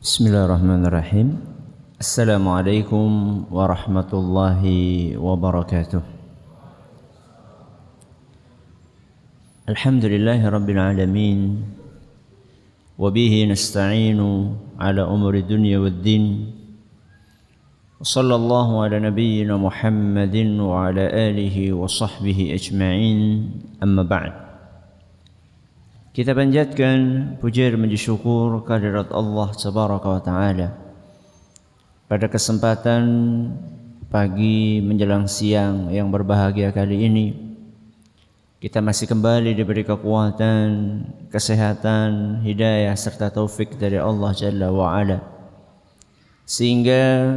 Bismillahirrahmanirrahim. Assalamualaikum warahmatullahi wabarakatuh. Alhamdulillahi rabbil alamin. Wabihi nasta'inu ala umuri dunya waddin. Wa sallallahu ala nabiyyina Muhammadin wa ala alihi wa sahbihi ajma'in. Amma ba'd. Kita panjatkan puja dan puji syukur kehadirat Allah Tabaraka wa Ta'ala. Pada kesempatan pagi menjelang siang yang berbahagia kali ini, kita masih kembali diberi kekuatan, kesehatan, hidayah serta taufik dari Allah Jalla wa Ala, sehingga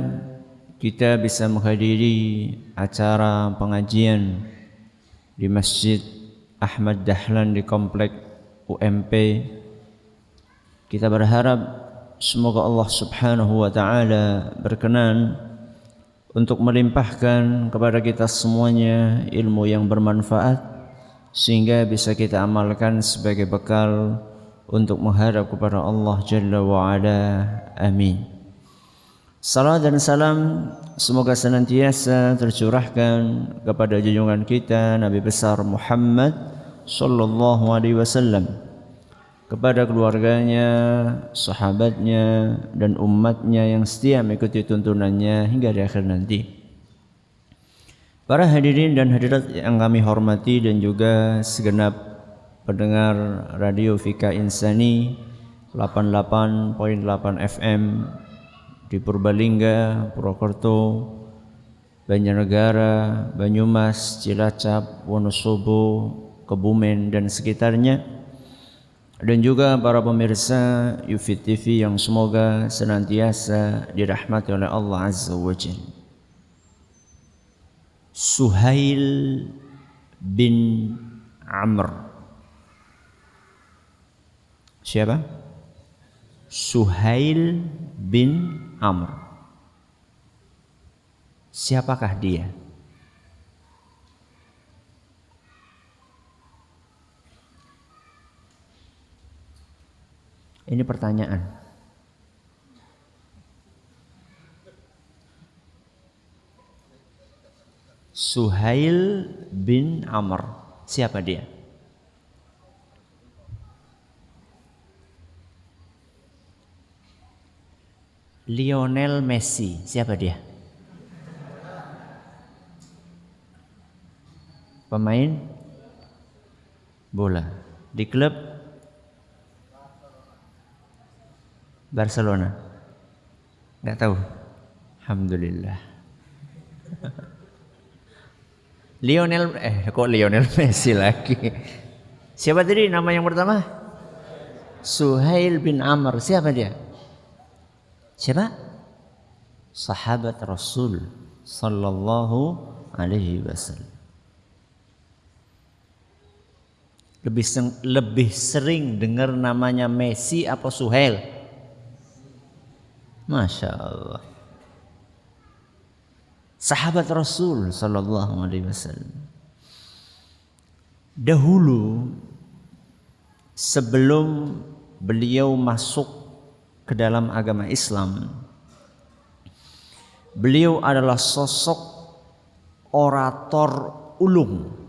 kita bisa menghadiri acara pengajian di Masjid Ahmad Dahlan di Komplek UMP. Kita berharap semoga Allah Subhanahu wa Ta'ala berkenan untuk melimpahkan kepada kita semuanya ilmu yang bermanfaat, sehingga bisa kita amalkan sebagai bekal untuk menghadap kepada Allah Jalla wa Ala. Amin. Salam dan salam semoga senantiasa tercurahkan kepada junjungan kita Nabi besar Muhammad sallallahu alaihi wasallam, kepada keluarganya, sahabatnya dan umatnya yang setia mengikuti tuntunannya hingga di akhir nanti. Para hadirin dan hadirat yang kami hormati dan juga segenap pendengar Radio Fika Insani 88.8 FM di Purbalingga, Purwokerto, Banjarnegara, Banyumas, Cilacap, Wonosobo, Kebumen dan sekitarnya, dan juga para pemirsa Yufid TV yang semoga senantiasa dirahmati oleh Allah Azza wa Jalla. Suhail bin Amr. Siapa? Suhail bin Amr. Siapakah dia? Ini pertanyaan. Suhail bin Amr, siapa dia? Lionel Messi, siapa dia? Pemain bola di klub Barcelona. Enggak tahu. Alhamdulillah. Lionel Messi lagi. Siapa tadi nama yang pertama? Suhail bin Amr. Siapa dia? Siapa? Sahabat Rasul sallallahu alaihi wasallam. Lebih sering dengar namanya Messi apa Suhail? Masya Allah. Sahabat Rasul sallallahu alaihi wasallam. Dahulu sebelum beliau masuk ke dalam agama Islam, beliau adalah sosok orator ulung.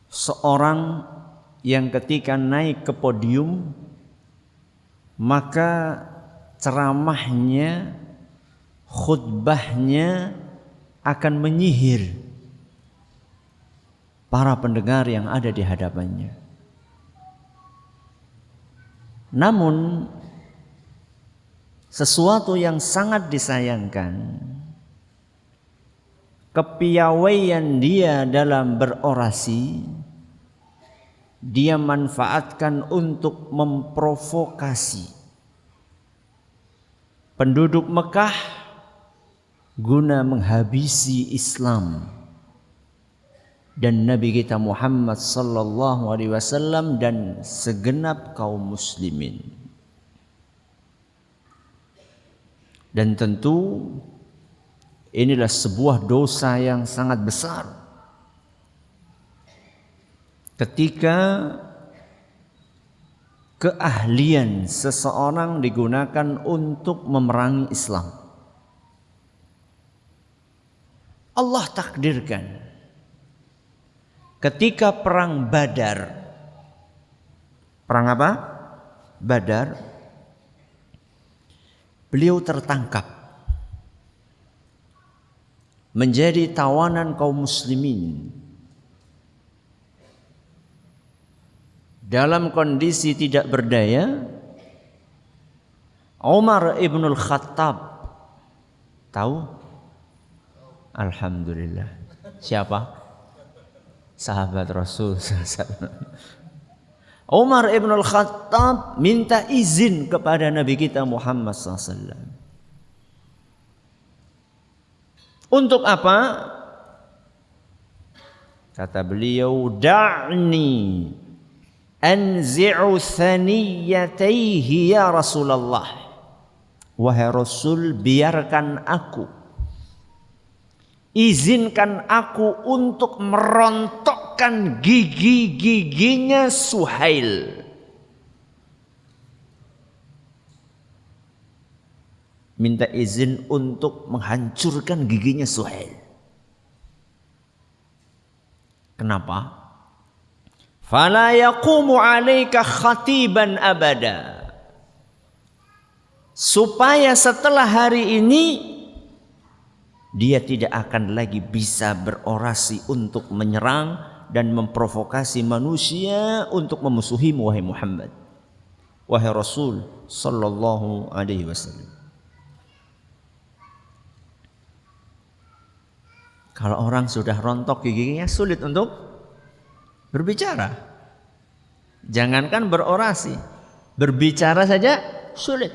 Seorang yang ketika naik ke podium, maka ceramahnya, khutbahnya akan menyihir para pendengar yang ada di hadapannya. Namun sesuatu yang sangat disayangkan, kepiawaian dia dalam berorasi, dia manfaatkan untuk memprovokasi penduduk Mekah guna menghabisi Islam dan Nabi kita Muhammad sallallahu alaihi wasallam dan segenap kaum muslimin. Dan tentu inilah sebuah dosa yang sangat besar ketika keahlian seseorang digunakan untuk memerangi Islam. Allah takdirkan ketika perang Badar. Perang apa? Badar. Beliau tertangkap menjadi tawanan kaum muslimin dalam kondisi tidak berdaya. Umar ibn al-Khattab tahu? Alhamdulillah. Siapa? Sahabat Rasul SAW. Umar ibn al-Khattab minta izin kepada Nabi kita Muhammad SAW. Untuk apa? Kata beliau, da'ni anzi'u thaniyatayhi ya Rasulullah. Wahai Rasul, biarkan aku, izinkan aku untuk merontokkan gigi-giginya Suhail. Minta izin untuk menghancurkan giginya Suhail. Kenapa? Fala yaqumu 'alaika khatiban abada. Supaya setelah hari ini dia tidak akan lagi bisa berorasi untuk menyerang dan memprovokasi manusia untuk memusuhimu wahai Muhammad, wahai Rasul sallallahu alaihi wasallam. Kalau orang sudah rontok giginya sulit untuk berbicara. Jangankan berorasi, berbicara saja sulit.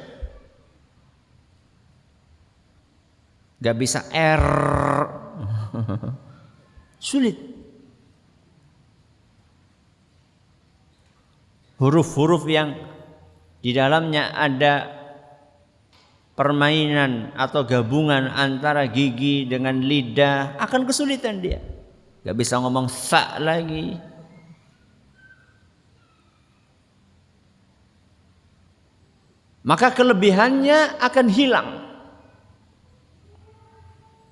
Gak bisa sulit. Huruf-huruf yang di dalamnya ada permainan atau gabungan antara gigi dengan lidah akan kesulitan dia. Gak bisa ngomong sa lagi. Maka kelebihannya akan hilang.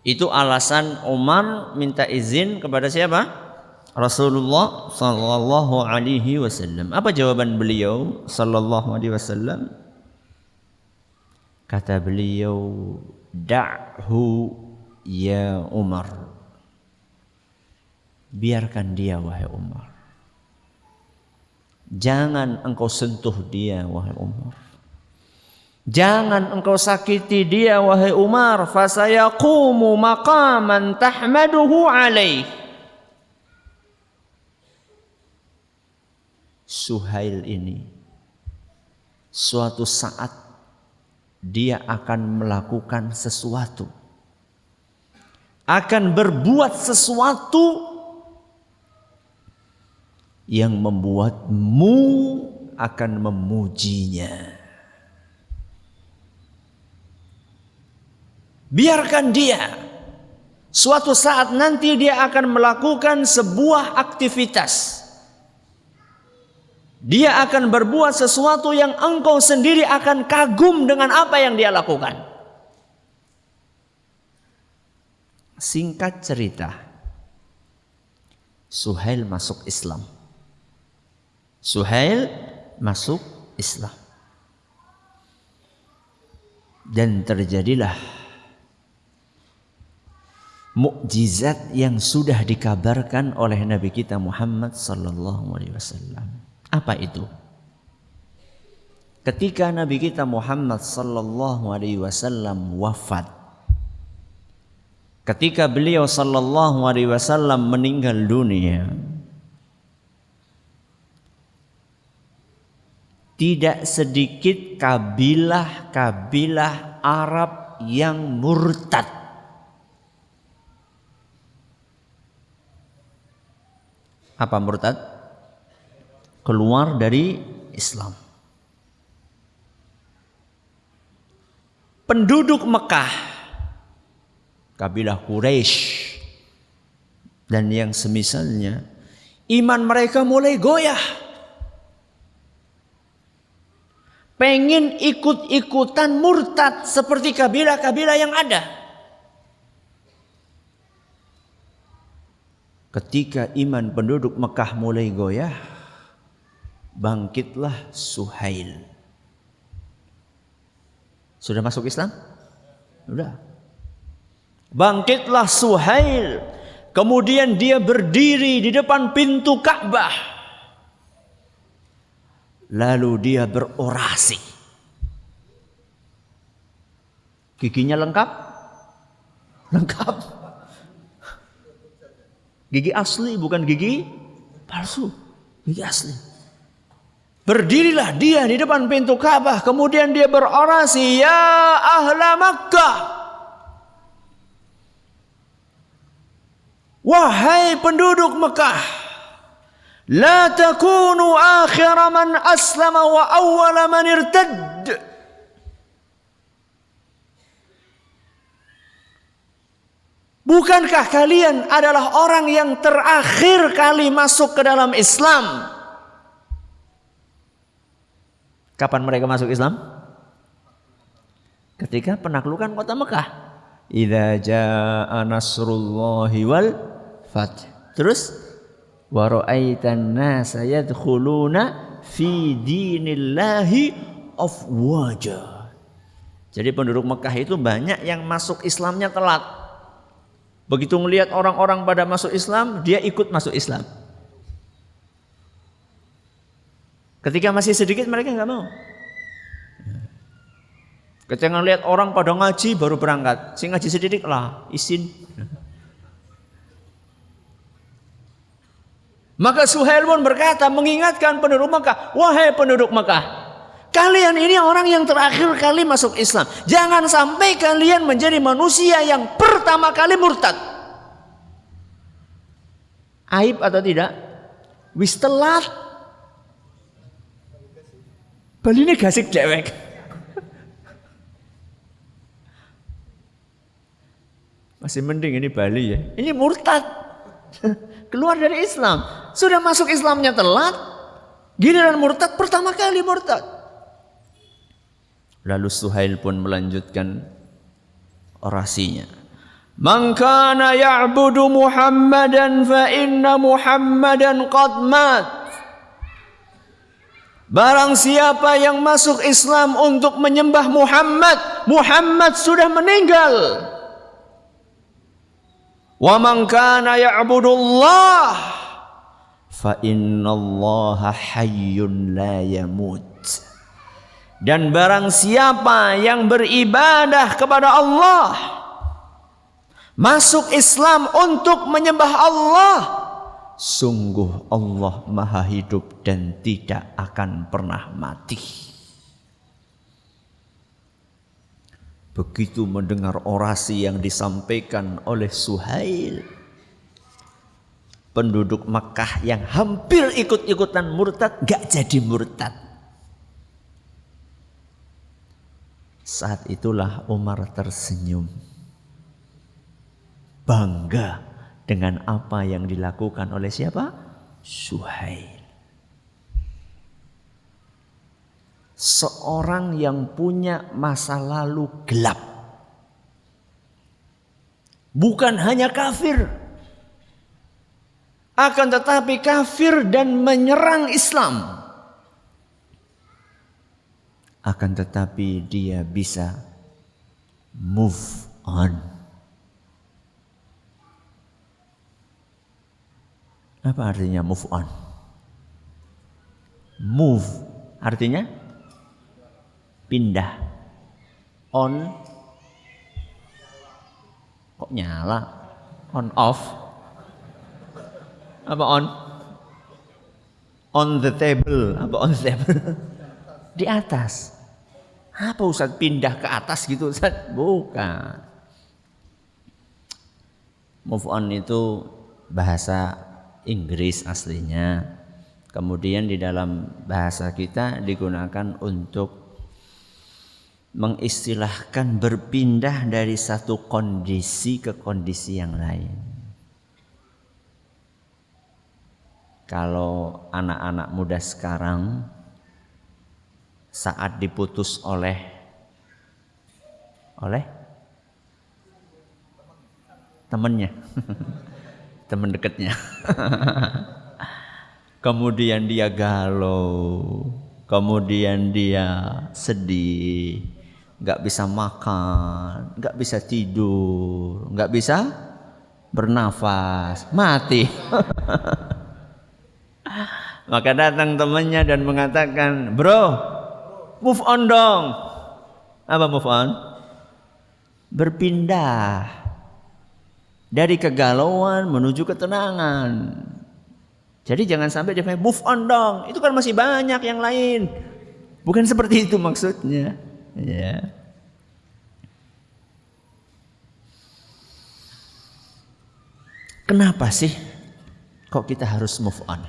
Itu alasan Umar minta izin kepada siapa? Rasulullah sallallahu alaihi wasallam. Apa jawaban beliau sallallahu alaihi wasallam? Kata beliau, da'hu ya Umar. Biarkan dia wahai Umar. Jangan engkau sentuh dia wahai Umar. Jangan engkau sakiti dia wahai Umar, fasayaqumu maqaman tahmaduhu alaih. Suhail ini suatu saat dia akan melakukan sesuatu, akan berbuat sesuatu yang membuatmu akan memujinya. Biarkan dia. Suatu saat nanti dia akan melakukan sebuah aktivitas. Dia akan berbuat sesuatu yang engkau sendiri akan kagum dengan apa yang dia lakukan. Singkat cerita, Suhail masuk Islam. Suhail masuk Islam. Dan terjadilah mukjizat yang sudah dikabarkan oleh Nabi kita Muhammad sallallahu alaihi wasallam. Apa itu? Ketika Nabi kita Muhammad sallallahu alaihi wasallam wafat, ketika beliau sallallahu alaihi wasallam meninggal dunia, tidak sedikit kabilah-kabilah Arab yang murtad. Apa murtad? Keluar dari Islam. Penduduk Mekah, kabilah Quraisy dan yang semisalnya, iman mereka mulai goyah. pengen ikut-ikutan murtad seperti kabilah-kabilah yang ada. Ketika iman penduduk Mekah mulai goyah, bangkitlah Suhail. Sudah masuk Islam? Sudah. Bangkitlah Suhail. Kemudian dia berdiri di depan pintu Ka'bah. Lalu dia berorasi. Giginya lengkap? Lengkap. Gigi asli, bukan gigi palsu. Gigi asli. Berdirilah dia di depan pintu Ka'bah. Kemudian dia berorasi, ya ahla Makkah, wahai penduduk Mekah, la takunu akhira man aslama wa awwala man irtadd. Bukankah kalian adalah orang yang terakhir kali masuk ke dalam Islam? Kapan mereka masuk Islam? Ketika penaklukan kota Mekah. Idza jaa nasrullahi wal fath. Terus wa ra'aitan nasa yadkhuluna fi dinillahi afwaja. Jadi penduduk Mekah itu banyak yang masuk Islamnya telat. Begitu melihat orang-orang pada masuk Islam, dia ikut masuk Islam. Ketika masih sedikit mereka nggak mau. Ketika melihat orang pada ngaji baru berangkat, si ngaji sedikit lah, izin. Maka Suhail pun berkata, mengingatkan penduduk Mekah, wahai penduduk Mekah, kalian ini orang yang terakhir kali masuk Islam. Jangan sampai kalian menjadi manusia yang pertama kali murtad. Aib atau tidak? Wis telat. Bali ini gasik dewek. Masih mending ini Bali ya. Ini murtad. Keluar dari Islam. Sudah masuk Islamnya telat. Giliran murtad pertama kali murtad. Lalu Suhail pun melanjutkan orasinya. Man kana ya'budu Muhammadan fa inna Muhammadan qad mat. Barang siapa yang masuk Islam untuk menyembah Muhammad, Muhammad sudah meninggal. Wa man kana ya'budullah fa innallaha hayyun la yamut. Dan barang siapa yang beribadah kepada Allah, masuk Islam untuk menyembah Allah, sungguh Allah maha hidup dan tidak akan pernah mati. Begitu mendengar orasi yang disampaikan oleh Suhail, penduduk Makkah yang hampir ikut-ikutan murtad gak jadi murtad. Saat itulah Umar tersenyum, bangga dengan apa yang dilakukan oleh siapa? Suhail. Seorang yang punya masa lalu gelap. Bukan hanya kafir, akan tetapi kafir dan menyerang Islam. Akan tetapi dia bisa move on. Apa artinya move on? Move artinya pindah. On, kok nyala? On off? Apa on? On the table. Apa on the table? Di atas. Apa Ustaz pindah ke atas gitu Ustaz? Bukan. Move on itu bahasa Inggris aslinya. Kemudian di dalam bahasa kita digunakan untuk mengistilahkan berpindah dari satu kondisi ke kondisi yang lain. Kalau anak-anak muda sekarang saat diputus oleh temannya, teman dekatnya. Kemudian dia galau, kemudian dia sedih, nggak bisa makan, nggak bisa tidur, nggak bisa bernafas, mati. Maka datang temannya dan mengatakan, bro, move on dong. Apa move on? Berpindah dari kegalauan menuju ketenangan. Jadi jangan sampai dia move on dong. Itu kan masih banyak yang lain. Bukan seperti itu maksudnya. Ya. Kenapa sih kok kita harus move on?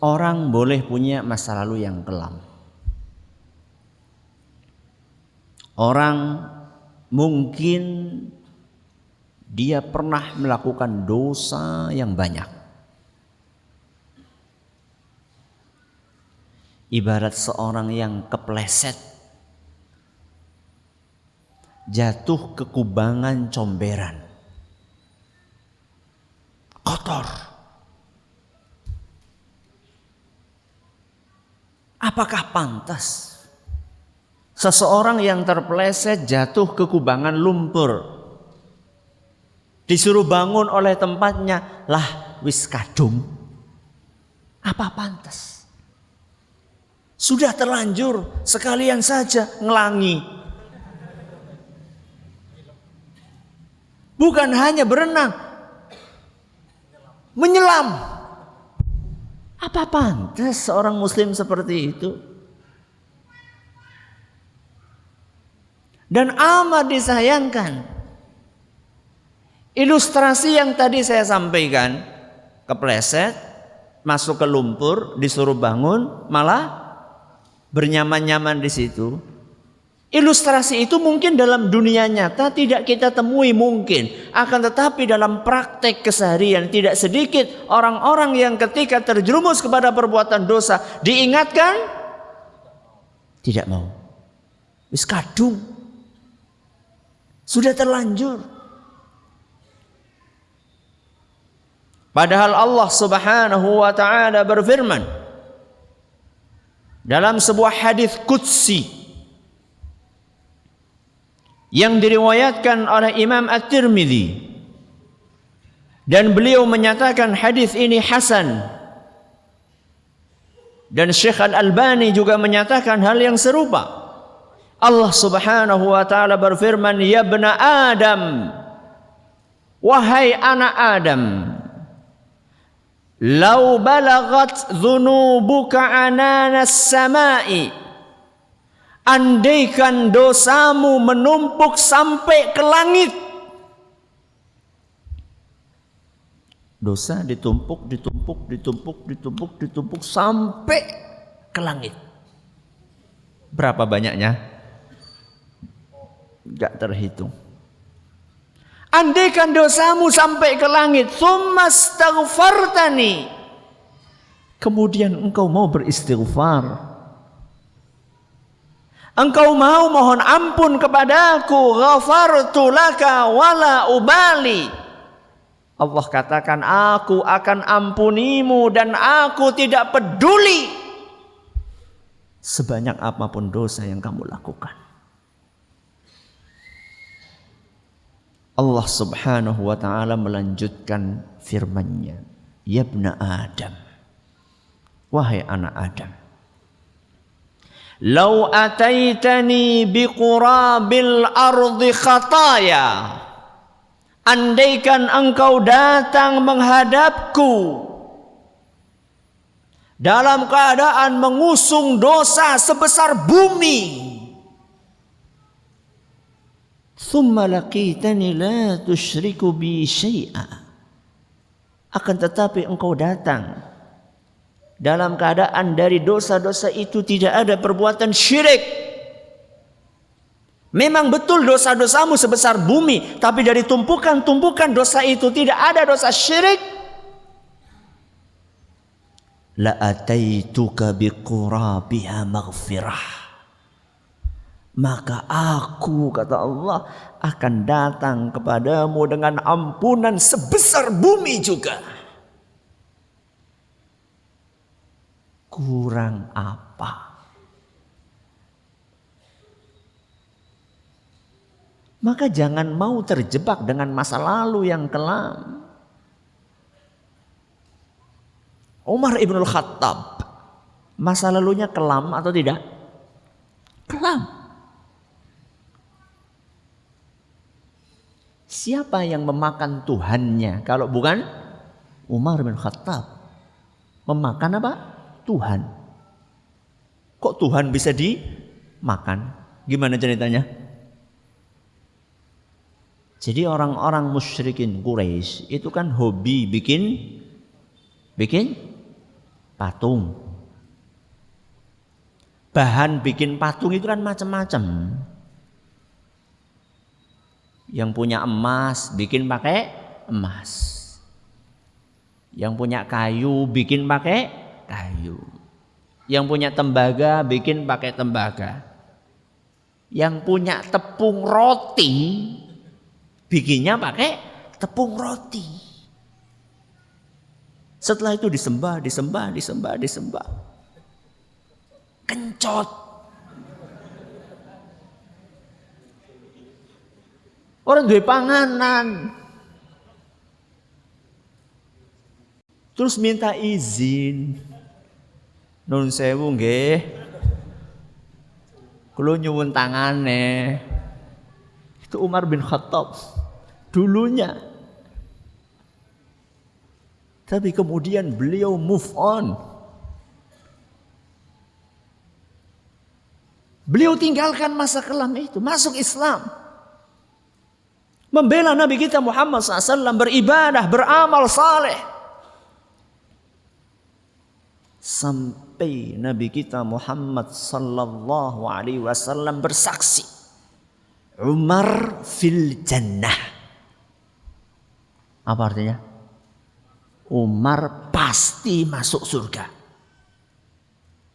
Orang boleh punya masa lalu yang kelam. Orang mungkin dia pernah melakukan dosa yang banyak. Ibarat seorang yang kepleset, jatuh ke kubangan comberan, kotor. Apakah pantas seseorang yang terpleset jatuh ke kubangan lumpur disuruh bangun oleh tempatnya, lah wis kadung? Apa pantas? Sudah terlanjur, sekalian saja ngelangi. Bukan hanya berenang, menyelam. Apa pantas seorang muslim seperti itu? Dan amat disayangkan, ilustrasi yang tadi saya sampaikan, kepleset, masuk ke lumpur, disuruh bangun, malah bernyaman-nyaman di situ. Ilustrasi itu mungkin dalam dunia nyata tidak kita temui mungkin. Akan tetapi dalam praktek keseharian tidak sedikit orang-orang yang ketika terjerumus kepada perbuatan dosa diingatkan, tidak mau. Wis kadung. Sudah terlanjur. Padahal Allah Subhanahu wa taala berfirman dalam sebuah hadis qudsi yang diriwayatkan oleh Imam At-Tirmidzi, dan beliau menyatakan hadis ini hasan, dan Syekh Al-Albani juga menyatakan hal yang serupa. Allah Subhanahu wa taala berfirman, ya bna Adam, wahai anak Adam, lau balagat dhunubuka ananas samai, andaikan dosamu menumpuk sampai ke langit. Dosa ditumpuk sampai ke langit. Berapa banyaknya? Enggak terhitung. Andaikan dosamu sampai ke langit, tsumma astaghfartani, kemudian engkau mau beristighfar, engkau mau mohon ampun kepadaku, ghafartu laka wala ubali, Allah katakan aku akan ampunimu dan aku tidak peduli sebanyak apapun dosa yang kamu lakukan. Allah Subhanahu wa taala melanjutkan firman-Nya, ya bna Adam, wahai anak Adam, lau ataitani biqurabil ardi khataya, andaikan engkau datang menghadapku dalam keadaan mengusung dosa sebesar bumi, thumma laqitani la tusyriku bi syai'a, akan tetapi engkau datang dalam keadaan dari dosa-dosa itu tidak ada perbuatan syirik. Memang betul dosa-dosamu sebesar bumi, tapi dari tumpukan-tumpukan dosa itu tidak ada dosa syirik. la ataituka biqurabiha maghfirah. Maka aku, kata Allah, akan datang kepadamu dengan ampunan sebesar bumi juga. Kurang apa? Maka jangan mau terjebak dengan masa lalu yang kelam. Umar ibn Khattab, masa lalunya kelam atau tidak? Kelam. Siapa yang memakan Tuhannya kalau bukan Umar bin Khattab? Memakan apa? Tuhan. Kok Tuhan bisa dimakan? Gimana ceritanya? Jadi orang-orang musyrikin Quraisy itu kan hobi bikin patung. Bahan bikin patung itu kan macam-macam. Yang punya emas bikin pakai emas. Yang punya kayu bikin pakai kayu. Yang punya tembaga bikin pakai tembaga. Yang punya tepung roti bikinnya pakai tepung roti. Setelah itu disembah. Kencot. Orang duwe panganan. Terus minta izin. Nun sewu nggih. Kula nyuwun tangane. Itu Umar bin Khattab dulunya. Tapi kemudian beliau move on. Beliau tinggalkan masa kelam itu, masuk Islam. Membela Nabi kita Muhammad SAW, beribadah, beramal saleh. Sampai Nabi kita Muhammad SAW bersaksi, Umar fil jannah. Apa artinya? Umar pasti masuk surga.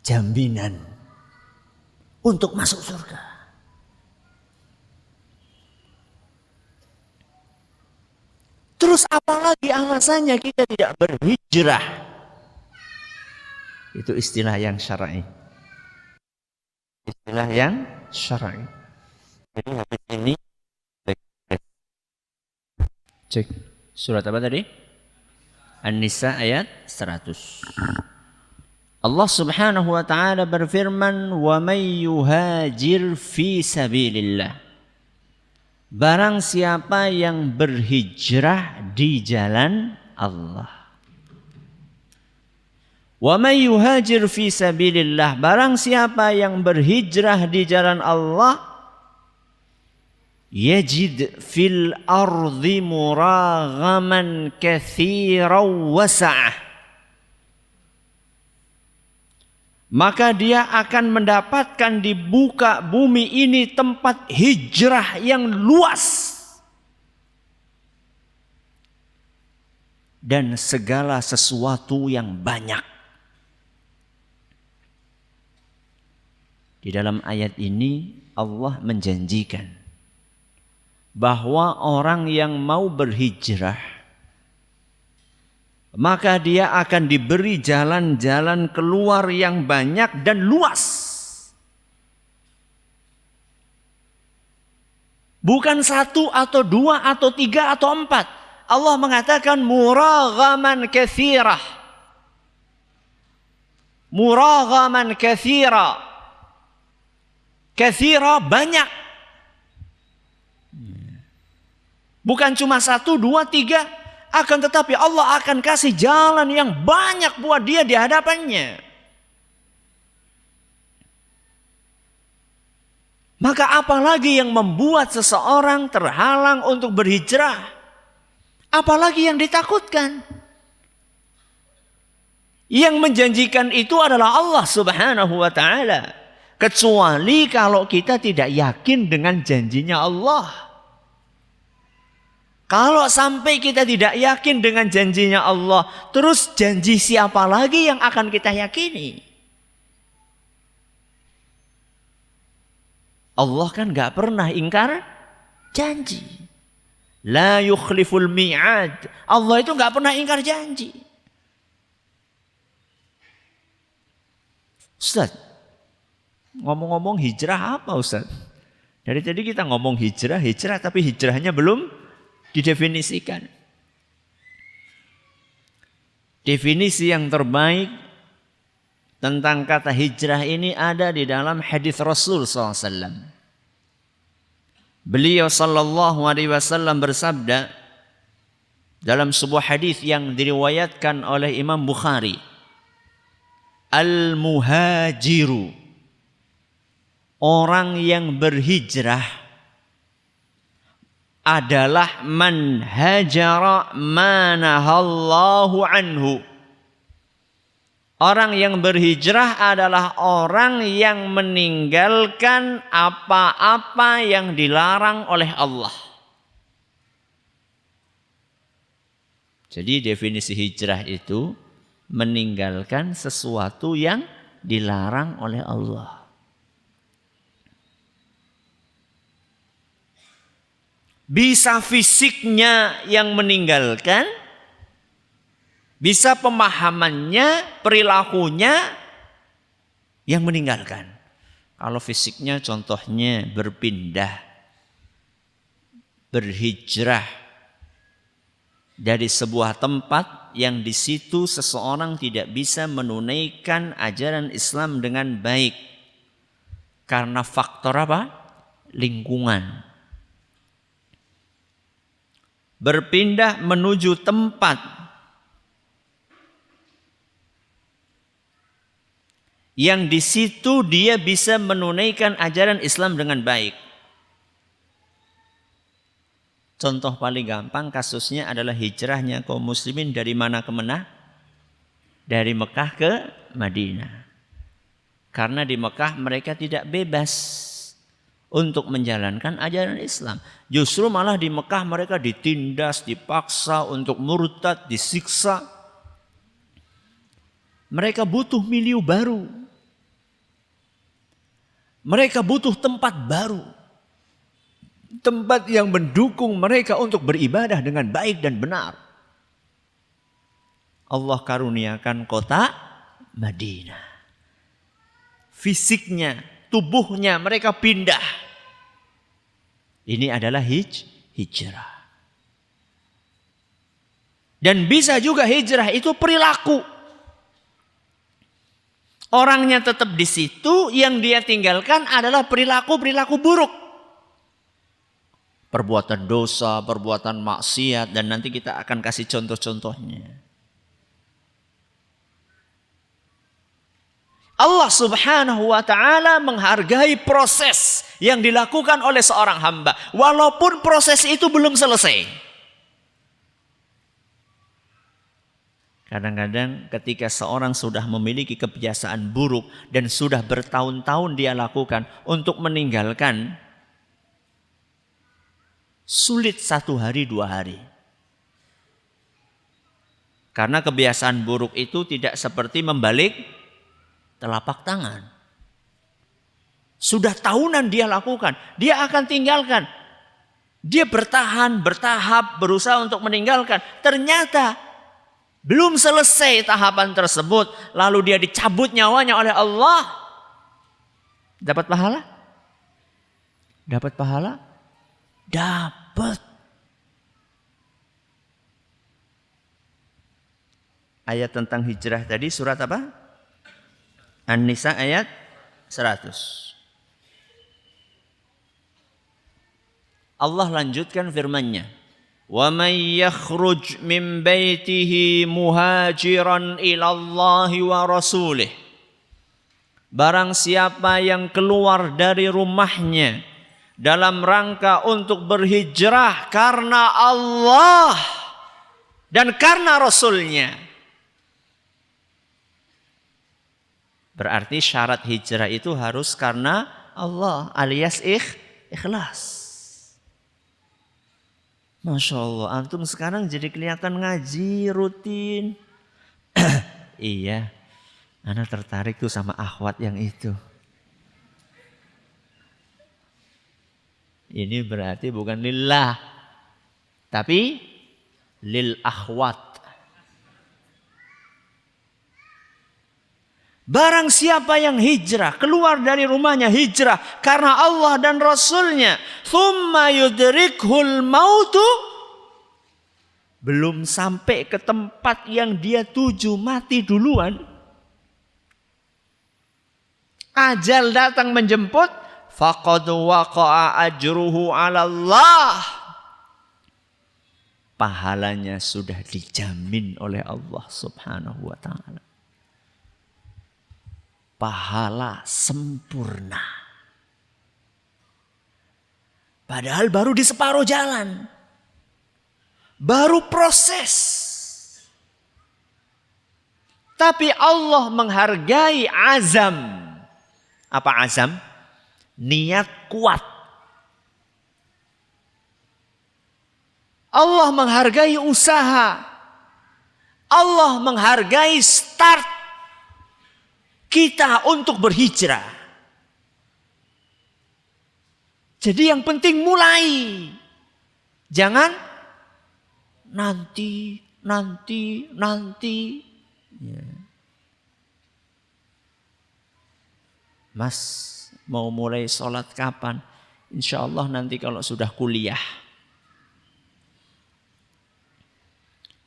Jaminan untuk masuk surga. Terus apalagi alasannya kita tidak berhijrah? Itu istilah yang syar'i. Istilah yang syar'i. Jadi habis ini cek surat apa tadi? An-Nisa ayat 100. Allah Subhanahu wa taala berfirman, "Wa may yuhajir fi sabilillah." Barang siapa yang berhijrah di jalan Allah. Wa may yuhajir fi sabilillah, barang siapa yang berhijrah di jalan Allah, yajid fil ardi muraghaman katsiran wasa'ah. Maka dia akan mendapatkan di muka bumi ini tempat hijrah yang luas. Dan segala sesuatu yang banyak. Di dalam ayat ini Allah menjanjikan bahwa orang yang mau berhijrah, maka dia akan diberi jalan-jalan keluar yang banyak dan luas. Bukan 1 atau 2 atau 3 atau 4. Allah mengatakan muraghaman katsirah. Muraghaman katsira. Katsira banyak. Bukan cuma 1, 2, 3. Akan tetapi Allah akan kasih jalan yang banyak buat dia di hadapannya. Maka apalagi yang membuat seseorang terhalang untuk berhijrah? Apalagi yang ditakutkan? Yang menjanjikan itu adalah Allah Subhanahu wa taala. Kecuali kalau kita tidak yakin dengan janjinya Allah. Kalau sampai kita tidak yakin dengan janjinya Allah, terus janji siapa lagi yang akan kita yakini? Allah kan gak pernah ingkar janji. La yukhliful mi'ad. Allah itu gak pernah ingkar janji. Ustaz, ngomong-ngomong hijrah apa Ustaz? Dari tadi kita ngomong hijrah, tapi hijrahnya belum didefinisikan. Definisi yang terbaik tentang kata hijrah ini ada di dalam hadis Rasul SAW. Beliau sallallahu alaihi wasallam bersabda dalam sebuah hadis yang diriwayatkan oleh Imam Bukhari, al-muhajiru, orang yang berhijrah adalah man hajara manahallahu anhu. Orang yang berhijrah adalah orang yang meninggalkan apa-apa yang dilarang oleh Allah. Jadi definisi hijrah itu meninggalkan sesuatu yang dilarang oleh Allah. Bisa fisiknya yang meninggalkan, bisa pemahamannya, perilakunya yang meninggalkan. Kalau fisiknya contohnya berpindah, berhijrah dari sebuah tempat yang di situ seseorang tidak bisa menunaikan ajaran Islam dengan baik. Karena faktor apa? Lingkungan. Berpindah menuju tempat yang di situ dia bisa menunaikan ajaran Islam dengan baik. Contoh paling gampang kasusnya adalah hijrahnya kaum muslimin dari mana ke mana? Dari Mekah ke Madinah. Karena di Mekah mereka tidak bebas untuk menjalankan ajaran Islam. Justru malah di Mekah mereka ditindas, dipaksa untuk murtad, disiksa. Mereka butuh milieu baru. Mereka butuh tempat baru. Tempat yang mendukung mereka untuk beribadah dengan baik dan benar. Allah karuniakan kota Madinah. Fisiknya, tubuhnya mereka pindah. Ini adalah hijrah. Dan bisa juga hijrah itu perilaku. Orangnya tetap di situ, yang dia tinggalkan adalah perilaku-perilaku buruk. Perbuatan dosa, perbuatan maksiat, dan nanti kita akan kasih contoh-contohnya. Allah subhanahu wa ta'ala menghargai proses yang dilakukan oleh seorang hamba. Walaupun proses itu belum selesai. Kadang-kadang ketika seorang sudah memiliki kebiasaan buruk dan sudah bertahun-tahun dia lakukan untuk meninggalkan, sulit 1 hari 2 hari. Karena kebiasaan buruk itu tidak seperti membalik telapak tangan. Sudah tahunan dia lakukan, dia akan tinggalkan. Dia bertahan, bertahap, berusaha untuk meninggalkan. Ternyata belum selesai tahapan tersebut, lalu dia dicabut nyawanya oleh Allah. Dapat pahala? Dapat pahala? Dapat. Ayat tentang hijrah tadi surat apa? An-Nisa ayat 100. Allah lanjutkan firman-Nya. Wa may yakhruj min baitihi muhajiran ila Allah wa rasulih. Barang siapa yang keluar dari rumahnya dalam rangka untuk berhijrah karena Allah dan karena Rasul-Nya. Berarti syarat hijrah itu harus karena Allah alias ikhlas. Masya Allah, antum sekarang jadi kelihatan ngaji rutin. Iya, ana tertarik tuh sama akhwat yang itu. Ini berarti bukan lillah, tapi lil akhwat. Barang siapa yang hijrah, keluar dari rumahnya hijrah karena Allah dan Rasulnya, thumma yudrikhul mautu, belum sampai ke tempat yang dia tuju, mati duluan. Ajal datang menjemput, faqad waqa'a ajruhu 'ala Allah. Pahalanya sudah dijamin oleh Allah Subhanahu wa taala. Pahala sempurna. Padahal baru di separuh jalan. Baru proses. Tapi Allah menghargai azam. Apa azam? Niat kuat. Allah menghargai usaha. Allah menghargai start kita untuk berhijrah. Jadi yang penting mulai. Jangan nanti. Ya. Mas mau mulai sholat kapan? Insya Allah nanti kalau sudah kuliah.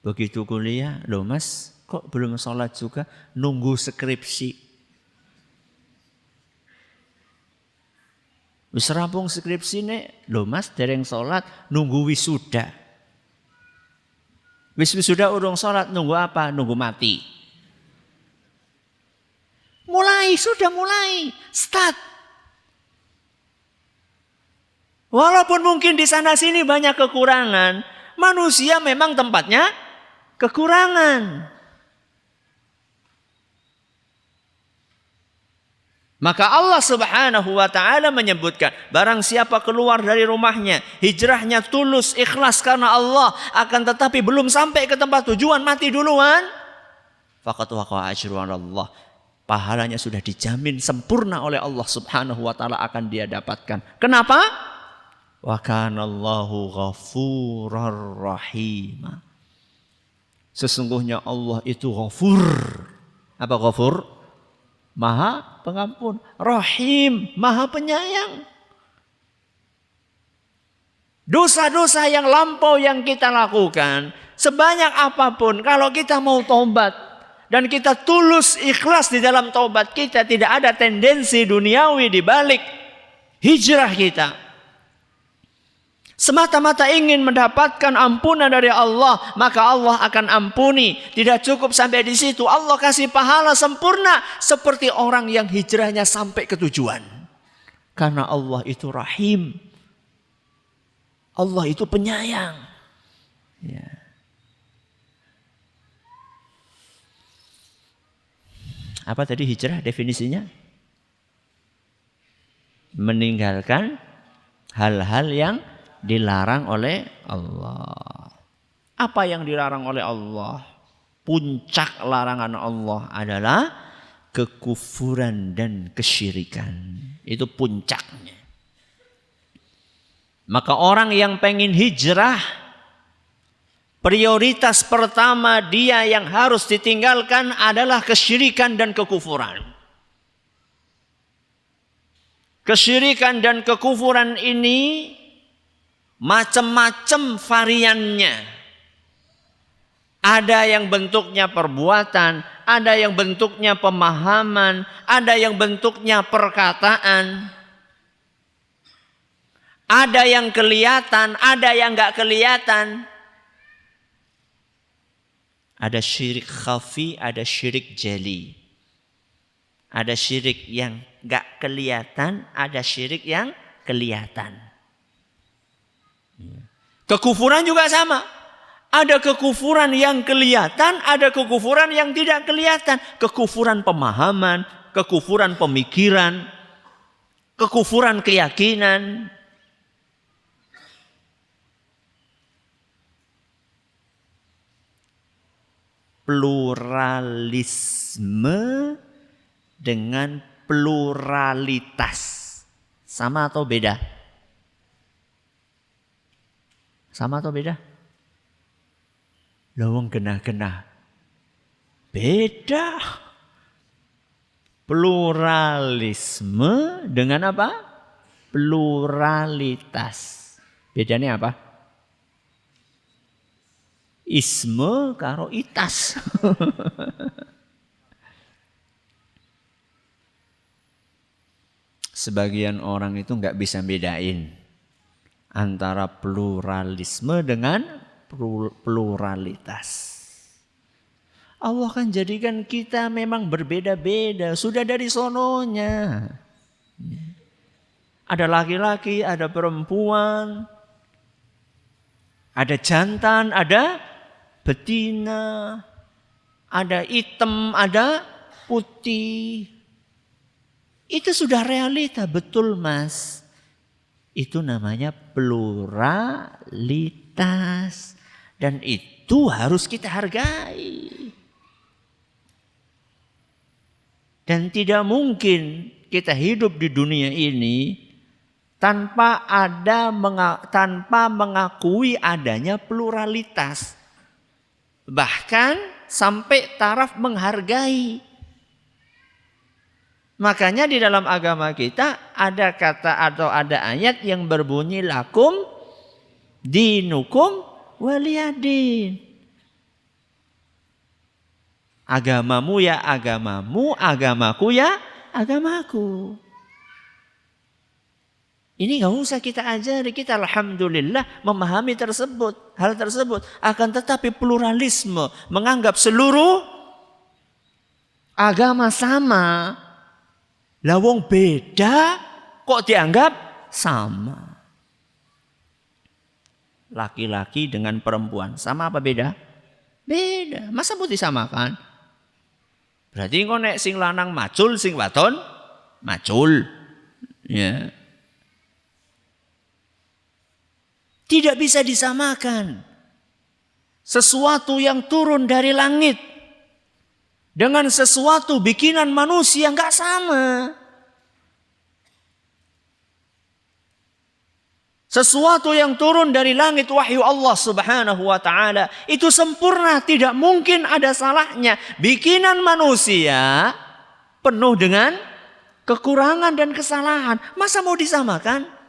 Begitu kuliah, loh mas kok belum sholat juga? Nunggu skripsi. Wis rampung skripsi nek, lho mas dereng sholat nunggu wisuda. Wisuda urung sholat nunggu apa? Nunggu mati. Mulai, sudah mulai, start. Walaupun mungkin di sana sini banyak kekurangan, manusia memang tempatnya kekurangan. Maka Allah Subhanahu wa taala menyebutkan, barang siapa keluar dari rumahnya, hijrahnya tulus, ikhlas karena Allah, akan tetapi belum sampai ke tempat tujuan, mati duluan, faqad waqa'a ajru 'ala Allah. Pahalanya sudah dijamin sempurna oleh Allah Subhanahu wa taala, akan dia dapatkan. Kenapa? Wa kana Allahu ghafurar rahim. Sesungguhnya Allah itu ghafur. Apa ghafur? Maha pengampun, Rahim, Maha penyayang. Dosa-dosa yang lampau yang kita lakukan, sebanyak apapun, kalau kita mau taubat dan kita tulus ikhlas di dalam taubat kita, tidak ada tendensi duniawi di balik hijrah kita. Semata-mata ingin mendapatkan ampunan dari Allah, maka Allah akan ampuni. Tidak cukup sampai di situ, Allah kasih pahala sempurna seperti orang yang hijrahnya sampai ke tujuan. Karena Allah itu Rahim. Allah itu penyayang. Ya. Apa tadi hijrah definisinya? Meninggalkan hal-hal yang dilarang oleh Allah. Apa yang dilarang oleh Allah? Puncak larangan Allah adalah kekufuran dan kesyirikan. Itu puncaknya. Maka orang yang pengen hijrah, prioritas pertama dia yang harus ditinggalkan adalah kesyirikan dan kekufuran. Kesyirikan dan kekufuran ini macam-macam variannya. Ada yang bentuknya perbuatan, ada yang bentuknya pemahaman, ada yang bentuknya perkataan. Ada yang kelihatan, ada yang enggak kelihatan. Ada syirik khafi, ada syirik jali. Ada syirik yang enggak kelihatan, ada syirik yang kelihatan. Kekufuran juga sama. Ada kekufuran yang kelihatan, ada kekufuran yang tidak kelihatan. Kekufuran pemahaman, kekufuran pemikiran, kekufuran keyakinan. pluralisme dengan pluralitas. Sama atau beda? Sama atau beda? Lawang genah-genah. Beda. Pluralisme dengan apa? Pluralitas. Bedanya apa? Isme karo itas. Sebagian orang itu nggak bisa bedain antara pluralisme dengan pluralitas. Allah kan jadikan kita memang berbeda-beda. Sudah dari sononya. Ada laki-laki, ada perempuan. Ada jantan, ada betina. Ada hitam, ada putih. Itu sudah realita, betul Mas. Itu namanya pluralitas. Dan itu harus kita hargai. Dan tidak mungkin kita hidup di dunia ini tanpa mengakui adanya pluralitas. Bahkan sampai taraf menghargai. Makanya di dalam agama kita ada kata atau ada ayat yang berbunyi lakum dinukum waliyadin. Agamamu ya agamamu, agamaku ya agamaku. Ini gak usah kita ajari, kita alhamdulillah memahami hal tersebut. Akan tetapi pluralisme, menganggap seluruh agama sama. Lawong beda kok dianggap sama. Laki-laki dengan perempuan, sama apa beda? Beda, masa mau disamakan? Berarti kok nek sing lanang macul, sing wadon macul. Ya. Tidak bisa disamakan. Sesuatu yang turun dari langit dengan sesuatu bikinan manusia enggak sama. Sesuatu yang turun dari langit wahyu Allah subhanahu wa ta'ala. Itu sempurna, tidak mungkin ada salahnya. Bikinan manusia penuh dengan kekurangan dan kesalahan. Masa mau disamakan?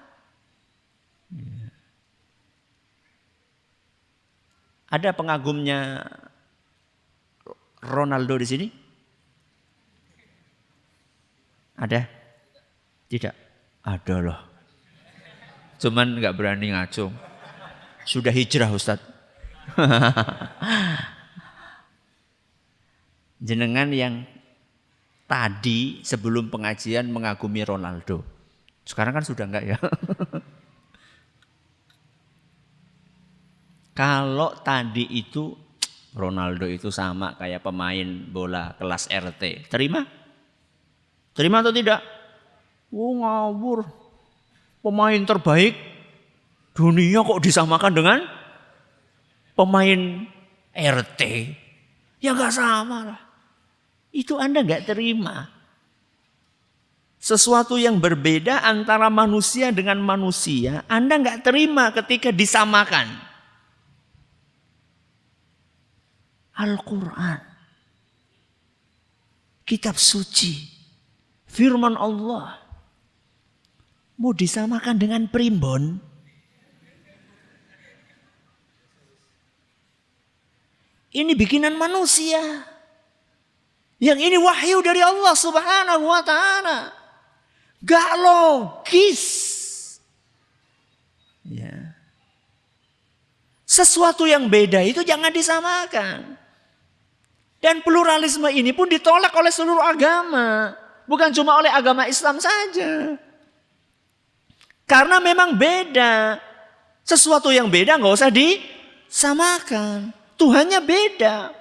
Ada pengagumnya Ronaldo di sini? Ada? Tidak? Ada loh. Cuman nggak berani ngacung. Sudah hijrah Ustadz. Jenengan yang tadi sebelum pengajian mengagumi Ronaldo. Sekarang kan sudah enggak ya. Kalau tadi itu Ronaldo itu sama kayak pemain bola kelas RT. Terima? Terima atau tidak? Oh ngawur. Pemain terbaik dunia kok disamakan dengan pemain RT. Ya gak sama lah. Itu Anda gak terima. Sesuatu yang berbeda antara manusia dengan manusia, Anda gak terima ketika disamakan. Al-Quran, kitab suci, firman Allah, mau disamakan dengan primbon? Ini bikinan manusia. Yang ini wahyu dari Allah subhanahu wa ta'ala. Gak logis. Ya. Sesuatu yang beda itu jangan disamakan. Dan pluralisme ini pun ditolak oleh seluruh agama. Bukan cuma oleh agama Islam saja. Karena memang beda. Sesuatu yang beda nggak usah disamakan. Tuhannya beda.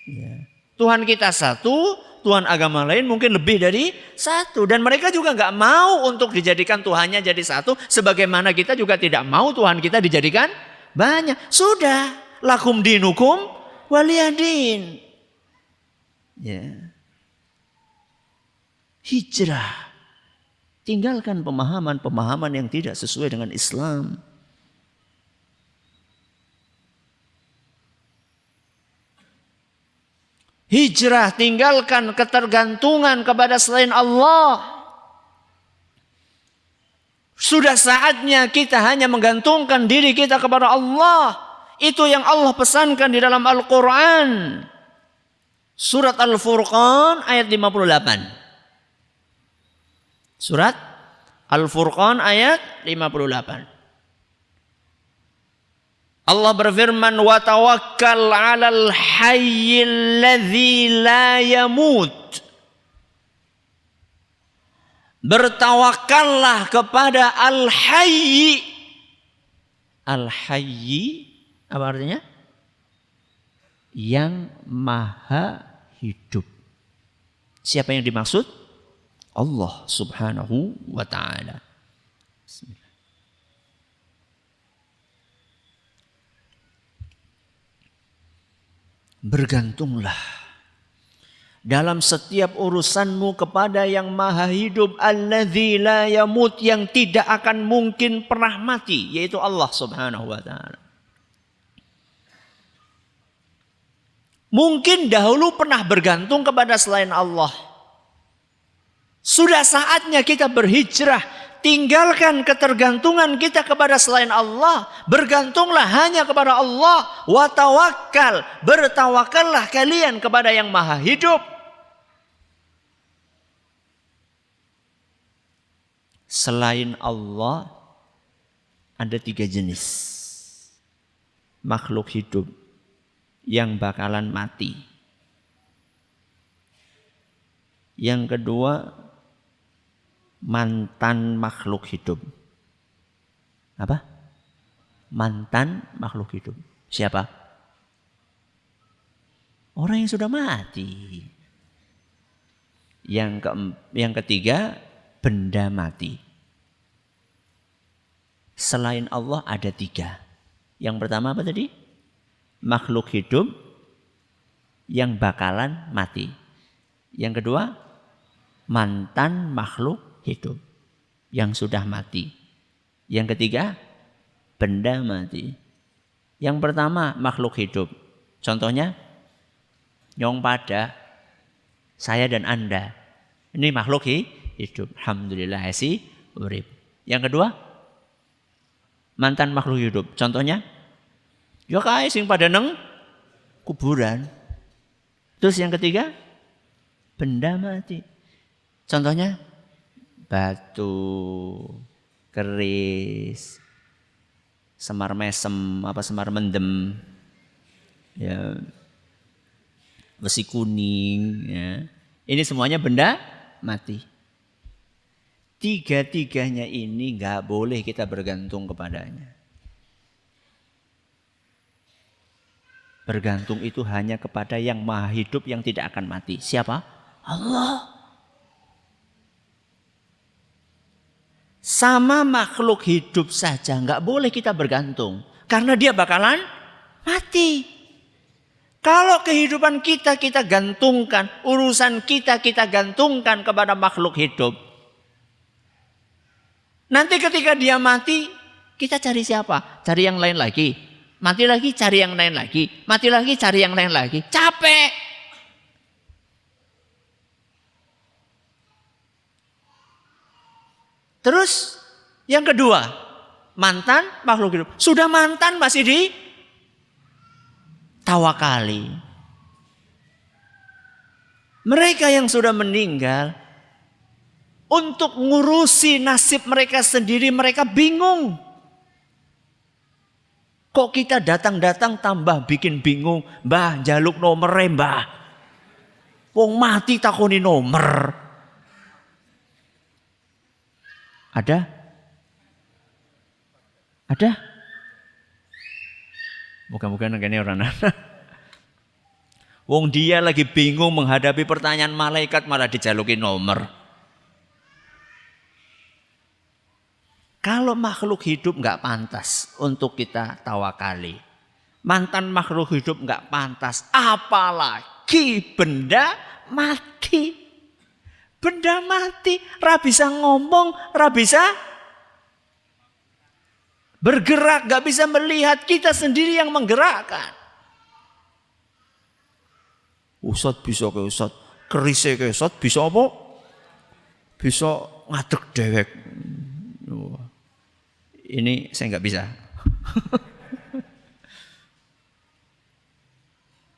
Ya. Tuhan kita satu, Tuhan agama lain mungkin lebih dari satu. Dan mereka juga nggak mau untuk dijadikan Tuhannya jadi satu. Sebagaimana kita juga tidak mau Tuhan kita dijadikan banyak. Sudah. Lakum dinukum waliyadin. Ya. Hijrah. Tinggalkan pemahaman-pemahaman yang tidak sesuai dengan Islam. Hijrah, tinggalkan ketergantungan kepada selain Allah. Sudah saatnya kita hanya menggantungkan diri kita kepada Allah. Itu yang Allah pesankan di dalam Al-Quran. Surat Al-Furqan ayat 58. Surat Al-Furqan ayat 58. Allah berfirman, wa tawakkal 'alal hayyil ladzi la yamut. Bertawakallah kepada Al-Hayy. Al-Hayy apa artinya? Yang maha hidup. Siapa yang dimaksud? Allah Subhanahu wa ta'ala. Bergantunglah dalam setiap urusanmu kepada yang maha hidup, alladzi la yamut, yang tidak akan mungkin pernah mati, yaitu Allah Subhanahu wa ta'ala. Mungkin dahulu pernah bergantung kepada selain Allah. Sudah saatnya kita berhijrah. Tinggalkan ketergantungan kita kepada selain Allah. Bergantunglah hanya kepada Allah. Wa tawakkal. Bertawakallah kalian kepada yang maha hidup. Selain Allah ada 3 jenis makhluk hidup yang bakalan mati. Yang kedua, mantan makhluk hidup. Apa? Mantan makhluk hidup. Siapa? Orang yang sudah mati. Yang ketiga, benda mati. Selain Allah ada 3. Yang pertama apa tadi? Makhluk hidup yang bakalan mati. Yang kedua, mantan makhluk hidup yang sudah mati. Yang ketiga, benda mati. Yang pertama, makhluk hidup. Contohnya, nyong pada, saya dan Anda. Ini makhluk hidup. Alhamdulillah si urip. Yang kedua, mantan makhluk hidup. Contohnya, ya kae sing pada neng kuburan. Terus yang ketiga, benda mati. Contohnya, batu, keris, semar mesem, semar mendem, ya, besi kuning, ya. Ini semuanya benda mati. 3-tiganya ini nggak boleh kita bergantung kepadanya. Bergantung itu hanya kepada yang maha hidup yang tidak akan mati. Siapa? Allah. Sama makhluk hidup saja nggak boleh kita bergantung. Karena dia bakalan mati. Kalau kehidupan kita gantungkan, urusan kita gantungkan kepada makhluk hidup. Nanti ketika dia mati, kita cari siapa? Cari yang lain lagi. Mati lagi, cari yang lain lagi. Mati lagi, cari yang lain lagi. Capek. Terus yang kedua, mantan makhluk hidup. Sudah mantan masih ditawakali. Mereka yang sudah meninggal, untuk ngurusi nasib mereka sendiri mereka bingung. Kok kita datang-datang tambah bikin bingung. Mbah jaluk nomor mbah. Wong mati takoni nomor. Ada? Ada? Bukan ini orang. Wong dia lagi bingung menghadapi pertanyaan malaikat malah dijaluki nomor. Kalau makhluk hidup nggak pantas untuk kita tawakali. Mantan makhluk hidup nggak pantas, apalagi benda mati. Benda mati, ra bisa ngomong, ra bisa bergerak, nggak bisa melihat, kita sendiri yang menggerakkan. Ustad bisa ke Ustad, kerise ke Ustad bisa apa? Bisa ngadeg dewek. Ini saya nggak bisa.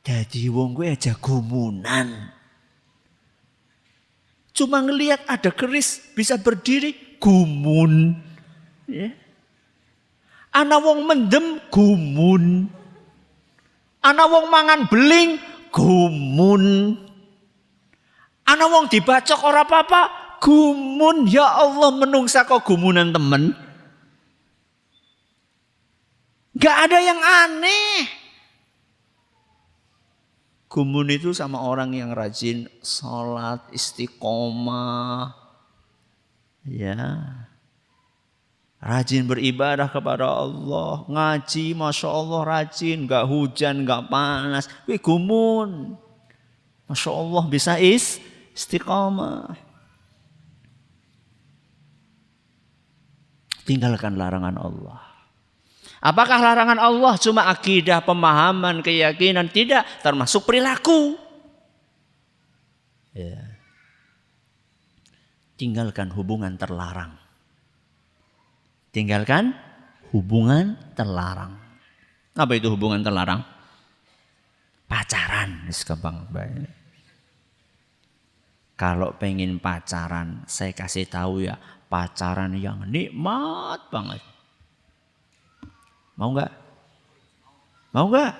Jadi wong gue aja gumunan. Cuma ngelihat ada keris bisa berdiri, gumun. Ya. Ana wong mendem, gumun. Ana wong mangan beling, gumun. Ana wong dibacok ora apa-apa, gumun. Ya Allah, menungsa kok gumunan temen. Gak ada yang aneh. Gumun itu sama orang yang rajin sholat, istiqomah, ya, rajin beribadah kepada Allah, ngaji, masya Allah rajin, nggak hujan, nggak panas, gumun, masya Allah bisa istiqomah. Tinggalkan larangan Allah. Apakah larangan Allah cuma akidah, pemahaman, keyakinan? Tidak, termasuk perilaku. Ya. Tinggalkan hubungan terlarang. Tinggalkan hubungan terlarang. Apa itu hubungan terlarang? Pacaran. Kalau pengen pacaran, saya kasih tahu ya, pacaran yang nikmat banget. Mau nggak? Mau nggak?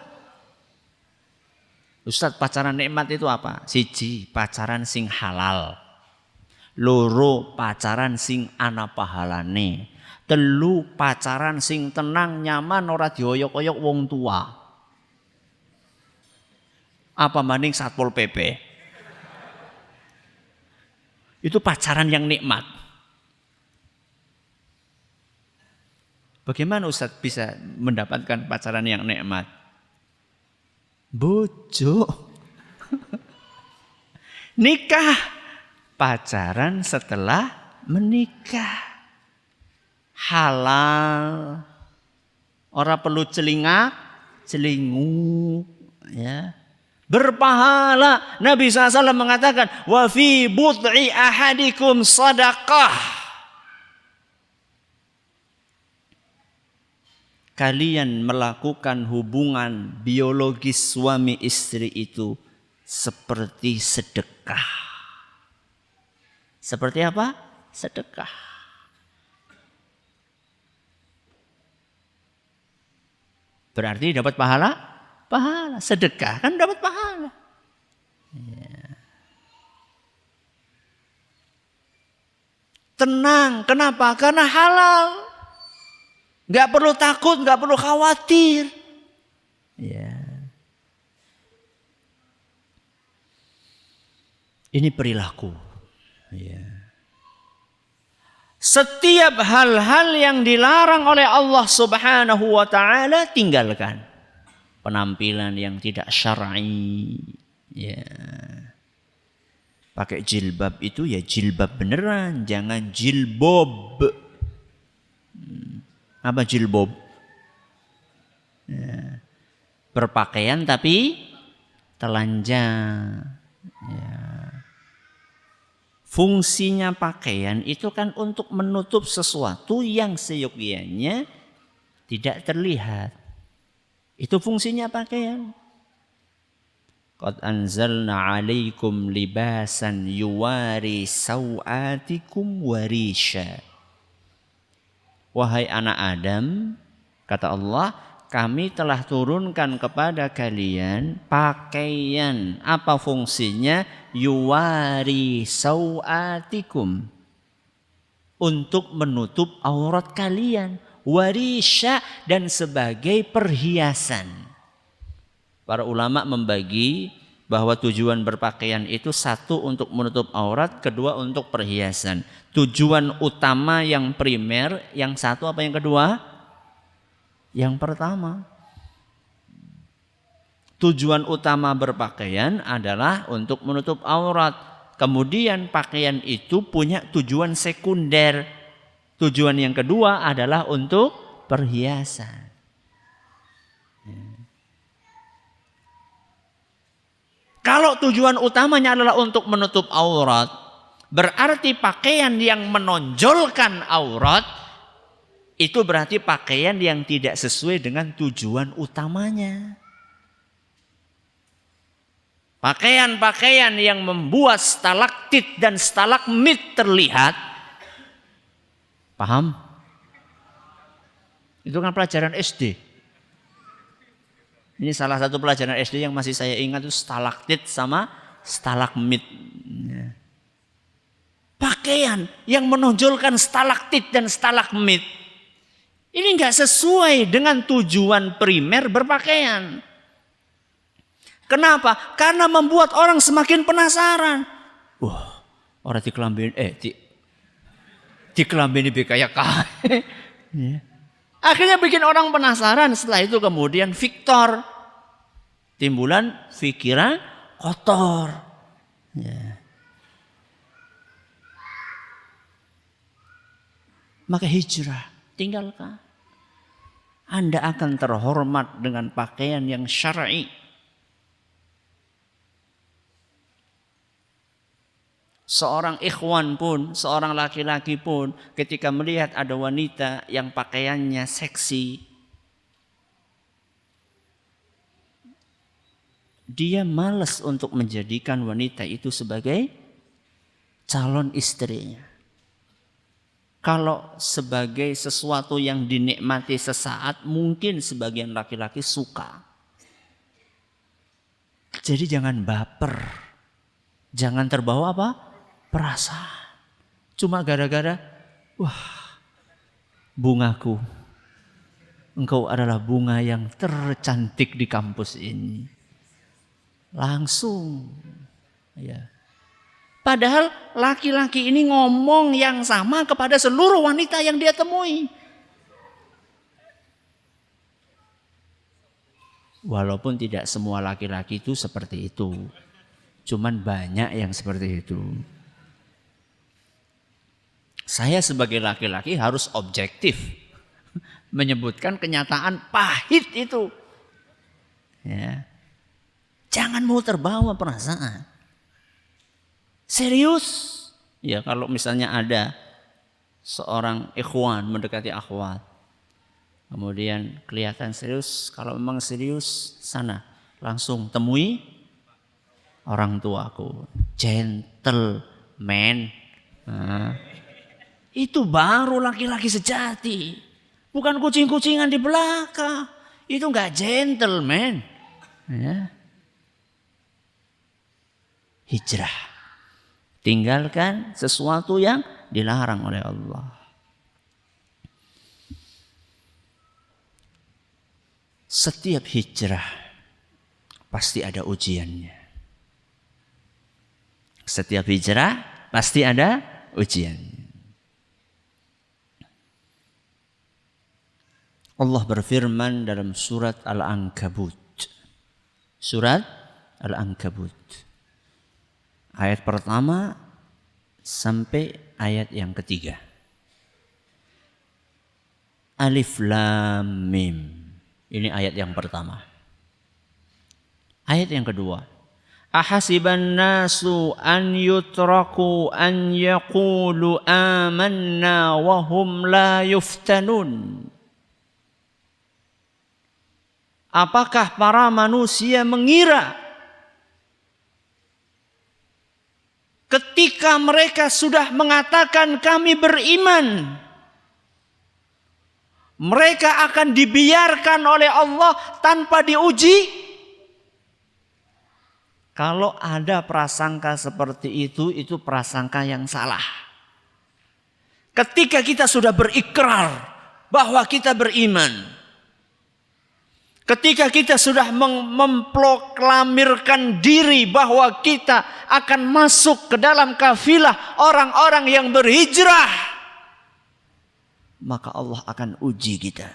Ustadz, pacaran nikmat itu apa? Siji, pacaran sing halal. Loro, pacaran sing ana pahalane. Telu, pacaran sing tenang, nyaman, ora dioyok-oyok wong tua. Apa maning Satpol PP? Itu pacaran yang nikmat. Bagaimana Ustadz bisa mendapatkan pacaran yang nikmat? Bojo. Nikah. Pacaran setelah menikah. Halal. Orang perlu celinguk. Ya. Berpahala. Nabi SAW mengatakan, wa fi bud'i ahadikum sadaqah. Kalian melakukan hubungan biologis suami istri itu seperti sedekah. Seperti apa? Sedekah. Berarti dapat pahala? Pahala. Sedekah kan dapat pahala. Ya. Tenang. Kenapa? Karena halal. Gak perlu takut, gak perlu khawatir. Ya. Ini perilaku. Ya. Setiap hal-hal yang dilarang oleh Allah Subhanahu wa ta'ala tinggalkan. Penampilan yang tidak syar'i. Ya. Pakai jilbab itu ya jilbab beneran, jangan jilbob. Apa jilbob? Ya. Berpakaian tapi telanjang. Ya. Fungsinya pakaian itu kan untuk menutup sesuatu yang seyogyanya tidak terlihat. Itu fungsinya pakaian. Qad anzalna 'alaikum libasan yuwari sawatikum warisha. Wahai anak Adam, kata Allah, kami telah turunkan kepada kalian pakaian. Apa fungsinya? Yuwari sawatikum. Untuk menutup aurat kalian. Warisha, dan sebagai perhiasan. Para ulama membagi bahwa tujuan berpakaian itu satu untuk menutup aurat, kedua untuk perhiasan. Tujuan utama yang primer, yang satu apa yang kedua? Yang pertama. Tujuan utama berpakaian adalah untuk menutup aurat. Kemudian pakaian itu punya tujuan sekunder. Tujuan yang kedua adalah untuk perhiasan. Kalau tujuan utamanya adalah untuk menutup aurat, berarti pakaian yang menonjolkan aurat itu berarti pakaian yang tidak sesuai dengan tujuan utamanya. Pakaian-pakaian yang membuat stalaktit dan stalagmit terlihat, paham? Itu kan pelajaran SD. Ini salah satu pelajaran SD yang masih saya ingat, itu stalaktit sama stalagmit. Pakaian yang menonjolkan stalaktit dan stalagmit ini enggak sesuai dengan tujuan primer berpakaian. Kenapa? Karena membuat orang semakin penasaran. Wah, orang dikelambin dikelambin kayak ya. Akhirnya bikin orang penasaran. Setelah itu kemudian Victor, timbulan pikiran kotor. Ya. Maka hijrah, tinggalkan. Anda akan terhormat dengan pakaian yang syar'i. Seorang ikhwan pun, seorang laki-laki pun ketika melihat ada wanita yang pakaiannya seksi, dia malas untuk menjadikan wanita itu sebagai calon istrinya. Kalau sebagai sesuatu yang dinikmati sesaat, mungkin sebagian laki-laki suka. Jadi jangan baper. Jangan terbawa apa? Perasaan. Cuma gara-gara, wah, bungaku, engkau adalah bunga yang tercantik di kampus ini. Langsung. Ya. Padahal laki-laki ini ngomong yang sama kepada seluruh wanita yang dia temui. Walaupun tidak semua laki-laki itu seperti itu. Cuman banyak yang seperti itu. Saya sebagai laki-laki harus objektif. Menyebutkan kenyataan pahit itu. Ya. Jangan mau terbawa perasaan. Serius. Ya kalau misalnya ada seorang ikhwan mendekati akhwat. Kemudian kelihatan serius. Kalau memang serius sana. Langsung temui orang tuaku. Gentleman. Nah, itu baru laki-laki sejati. Bukan kucing-kucingan di belakang. Itu enggak gentleman. Ya. Hijrah. Tinggalkan sesuatu yang dilarang oleh Allah. Setiap hijrah pasti ada ujiannya. Setiap hijrah pasti ada ujiannya. Allah berfirman dalam surat Al-Ankabut. Surat Al-Ankabut. Ayat pertama sampai ayat yang ketiga. Alif Lam Mim. Ini ayat yang pertama. Ayat yang kedua. Ahasiban nasu an yutraku an yaqulu amanna wa hum la yuftanun. Apakah para manusia mengira ketika mereka sudah mengatakan kami beriman, mereka akan dibiarkan oleh Allah tanpa diuji? Kalau ada prasangka seperti itu prasangka yang salah. Ketika kita sudah berikrar bahwa kita beriman, ketika kita sudah memproklamirkan diri bahwa kita akan masuk ke dalam kafilah orang-orang yang berhijrah, maka Allah akan uji kita.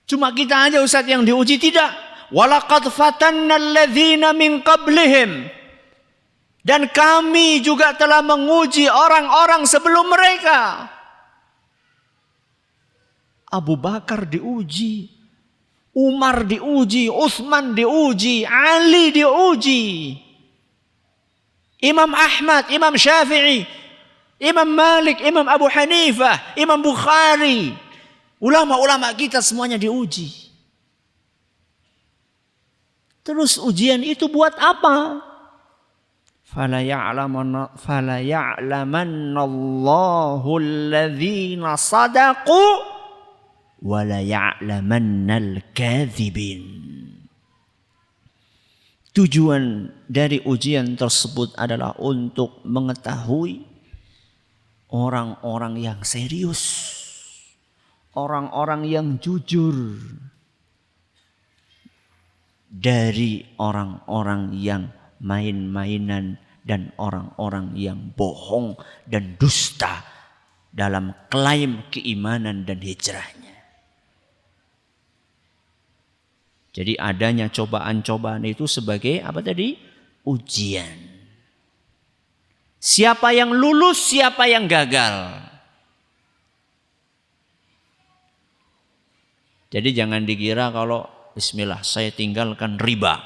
Cuma kita aja Ustaz yang diuji, tidak. Walaqad fatanna alladzina min qablihim. Dan kami juga telah menguji orang-orang sebelum mereka. Abu Bakar diuji, Umar diuji, Utsman diuji, Ali diuji. Imam Ahmad, Imam Syafi'i, Imam Malik, Imam Abu Hanifah, Imam Bukhari. Ulama-ulama kita semuanya diuji. Terus ujian itu buat apa? Fala ya'lamannallahu alladhina sadaqu wa la ya'lamannal kadzibin. Tujuan dari ujian tersebut adalah untuk mengetahui orang-orang yang serius, orang-orang yang jujur, dari orang-orang yang main-mainan dan orang-orang yang bohong dan dusta dalam klaim keimanan dan hijrahnya. Jadi adanya cobaan-cobaan itu sebagai apa tadi? Ujian. Siapa yang lulus, siapa yang gagal. Jadi jangan dikira kalau bismillah saya tinggalkan riba.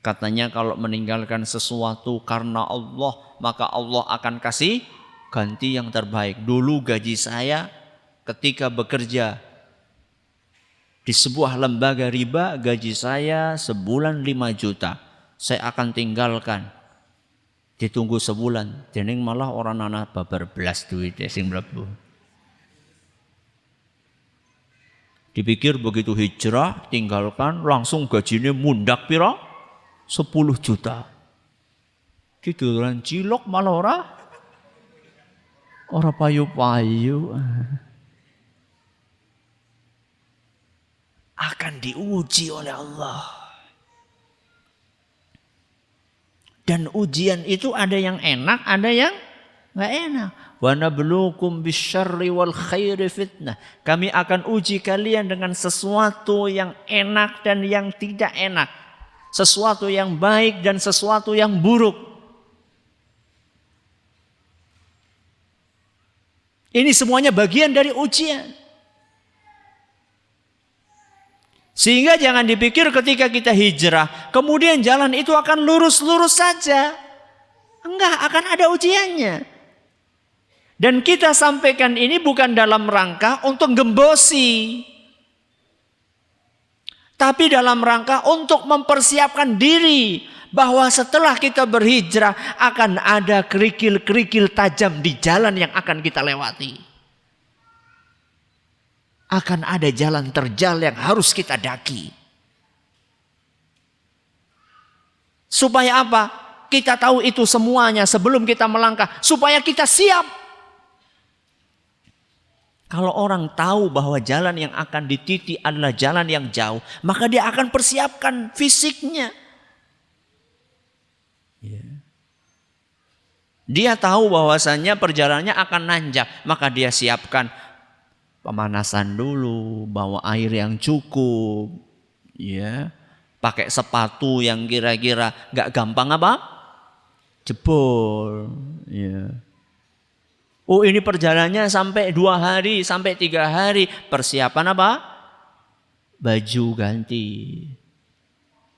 Katanya kalau meninggalkan sesuatu karena Allah, maka Allah akan kasih ganti yang terbaik. Dulu gaji saya ketika bekerja di sebuah lembaga riba, gaji saya sebulan 5 juta. Saya akan tinggalkan. Ditunggu sebulan. Jadi malah orang anak babar belas duit sing mlebu. Dipikir begitu hijrah, tinggalkan, langsung gajinya mundak pira? 10 juta. Tiduran cilok malah ora payu-payu. Akan diuji oleh Allah. Dan ujian itu ada yang enak, ada yang enggak enak. Wa nabluukum bisyarri wal khairi fitnah. Kami akan uji kalian dengan sesuatu yang enak dan yang tidak enak. Sesuatu yang baik dan sesuatu yang buruk. Ini semuanya bagian dari ujian. Sehingga jangan dipikir ketika kita hijrah, kemudian jalan itu akan lurus-lurus saja. Enggak, akan ada ujiannya. Dan kita sampaikan ini bukan dalam rangka untuk gembosi, tapi dalam rangka untuk mempersiapkan diri bahwa setelah kita berhijrah akan ada kerikil-kerikil tajam di jalan yang akan kita lewati. Akan ada jalan terjal yang harus kita daki. Supaya apa? Kita tahu itu semuanya sebelum kita melangkah, supaya kita siap. Kalau orang tahu bahwa jalan yang akan dititi adalah jalan yang jauh, maka dia akan persiapkan fisiknya. Dia tahu bahwasannya perjalanannya akan nanjak, maka dia siapkan pemanasan dulu, bawa air yang cukup, ya, pakai sepatu yang kira-kira gak gampang apa? Jebol, ya. Oh ini perjalanannya sampai 2 hari, sampai 3 hari. Persiapan apa? Baju ganti.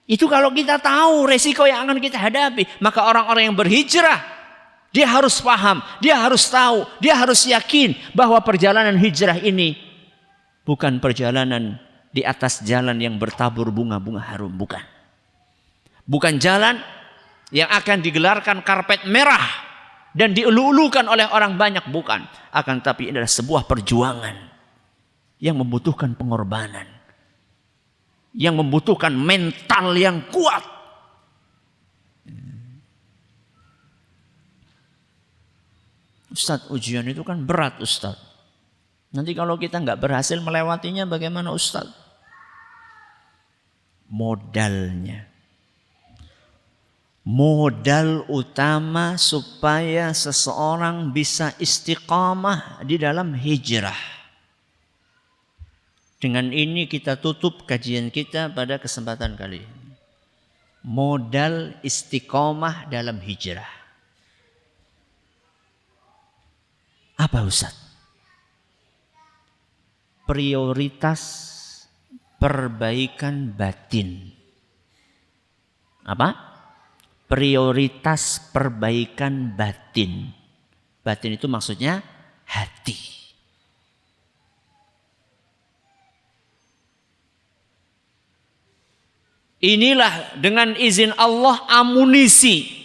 Itu kalau kita tahu resiko yang akan kita hadapi. Maka orang-orang yang berhijrah, dia harus paham, dia harus tahu, dia harus yakin bahwa perjalanan hijrah ini bukan perjalanan di atas jalan yang bertabur bunga-bunga harum. Bukan. Bukan jalan yang akan digelarkan karpet merah dan dielu-elukan oleh orang banyak, bukan. Akan tapi ini adalah sebuah perjuangan yang membutuhkan pengorbanan, yang membutuhkan mental yang kuat. Ustadz, ujian itu kan berat Ustadz. Nanti kalau kita nggak berhasil melewatinya bagaimana Ustadz? Modalnya. Modal utama supaya seseorang bisa istiqamah di dalam hijrah. Dengan ini kita tutup kajian kita pada kesempatan kali ini. Modal istiqamah dalam hijrah. Apa Ustaz? Prioritas perbaikan batin. Apa? Prioritas perbaikan batin. Batin itu maksudnya hati. Inilah dengan izin Allah amunisi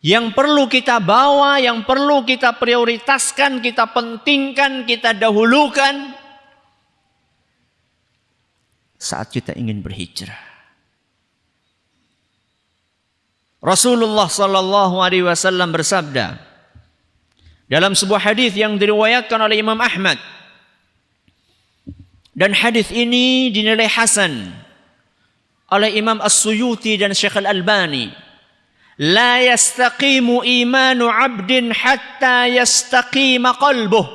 yang perlu kita bawa, yang perlu kita prioritaskan, kita pentingkan, kita dahulukan saat kita ingin berhijrah. Rasulullah sallallahu alaihi wasallam bersabda dalam sebuah hadis yang diriwayatkan oleh Imam Ahmad, dan hadis ini dinilai hasan oleh Imam As-Suyuti dan Syekh Al-Albani. La yastaqimu imanu 'abdin hatta yastaqima qalbuh.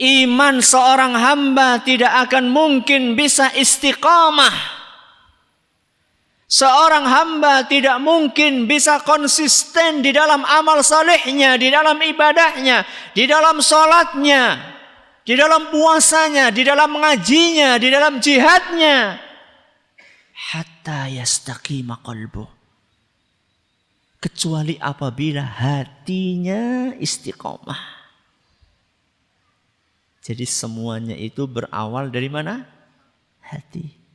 Iman seorang hamba tidak akan mungkin bisa istiqamah. Seorang hamba tidak mungkin bisa konsisten di dalam amal salehnya, di dalam ibadahnya, di dalam sholatnya, di dalam puasanya, di dalam mengajinya, di dalam jihadnya. Hatta yastaqima qalbuh. Kecuali apabila hatinya istiqomah. Jadi semuanya itu berawal dari mana? Hati.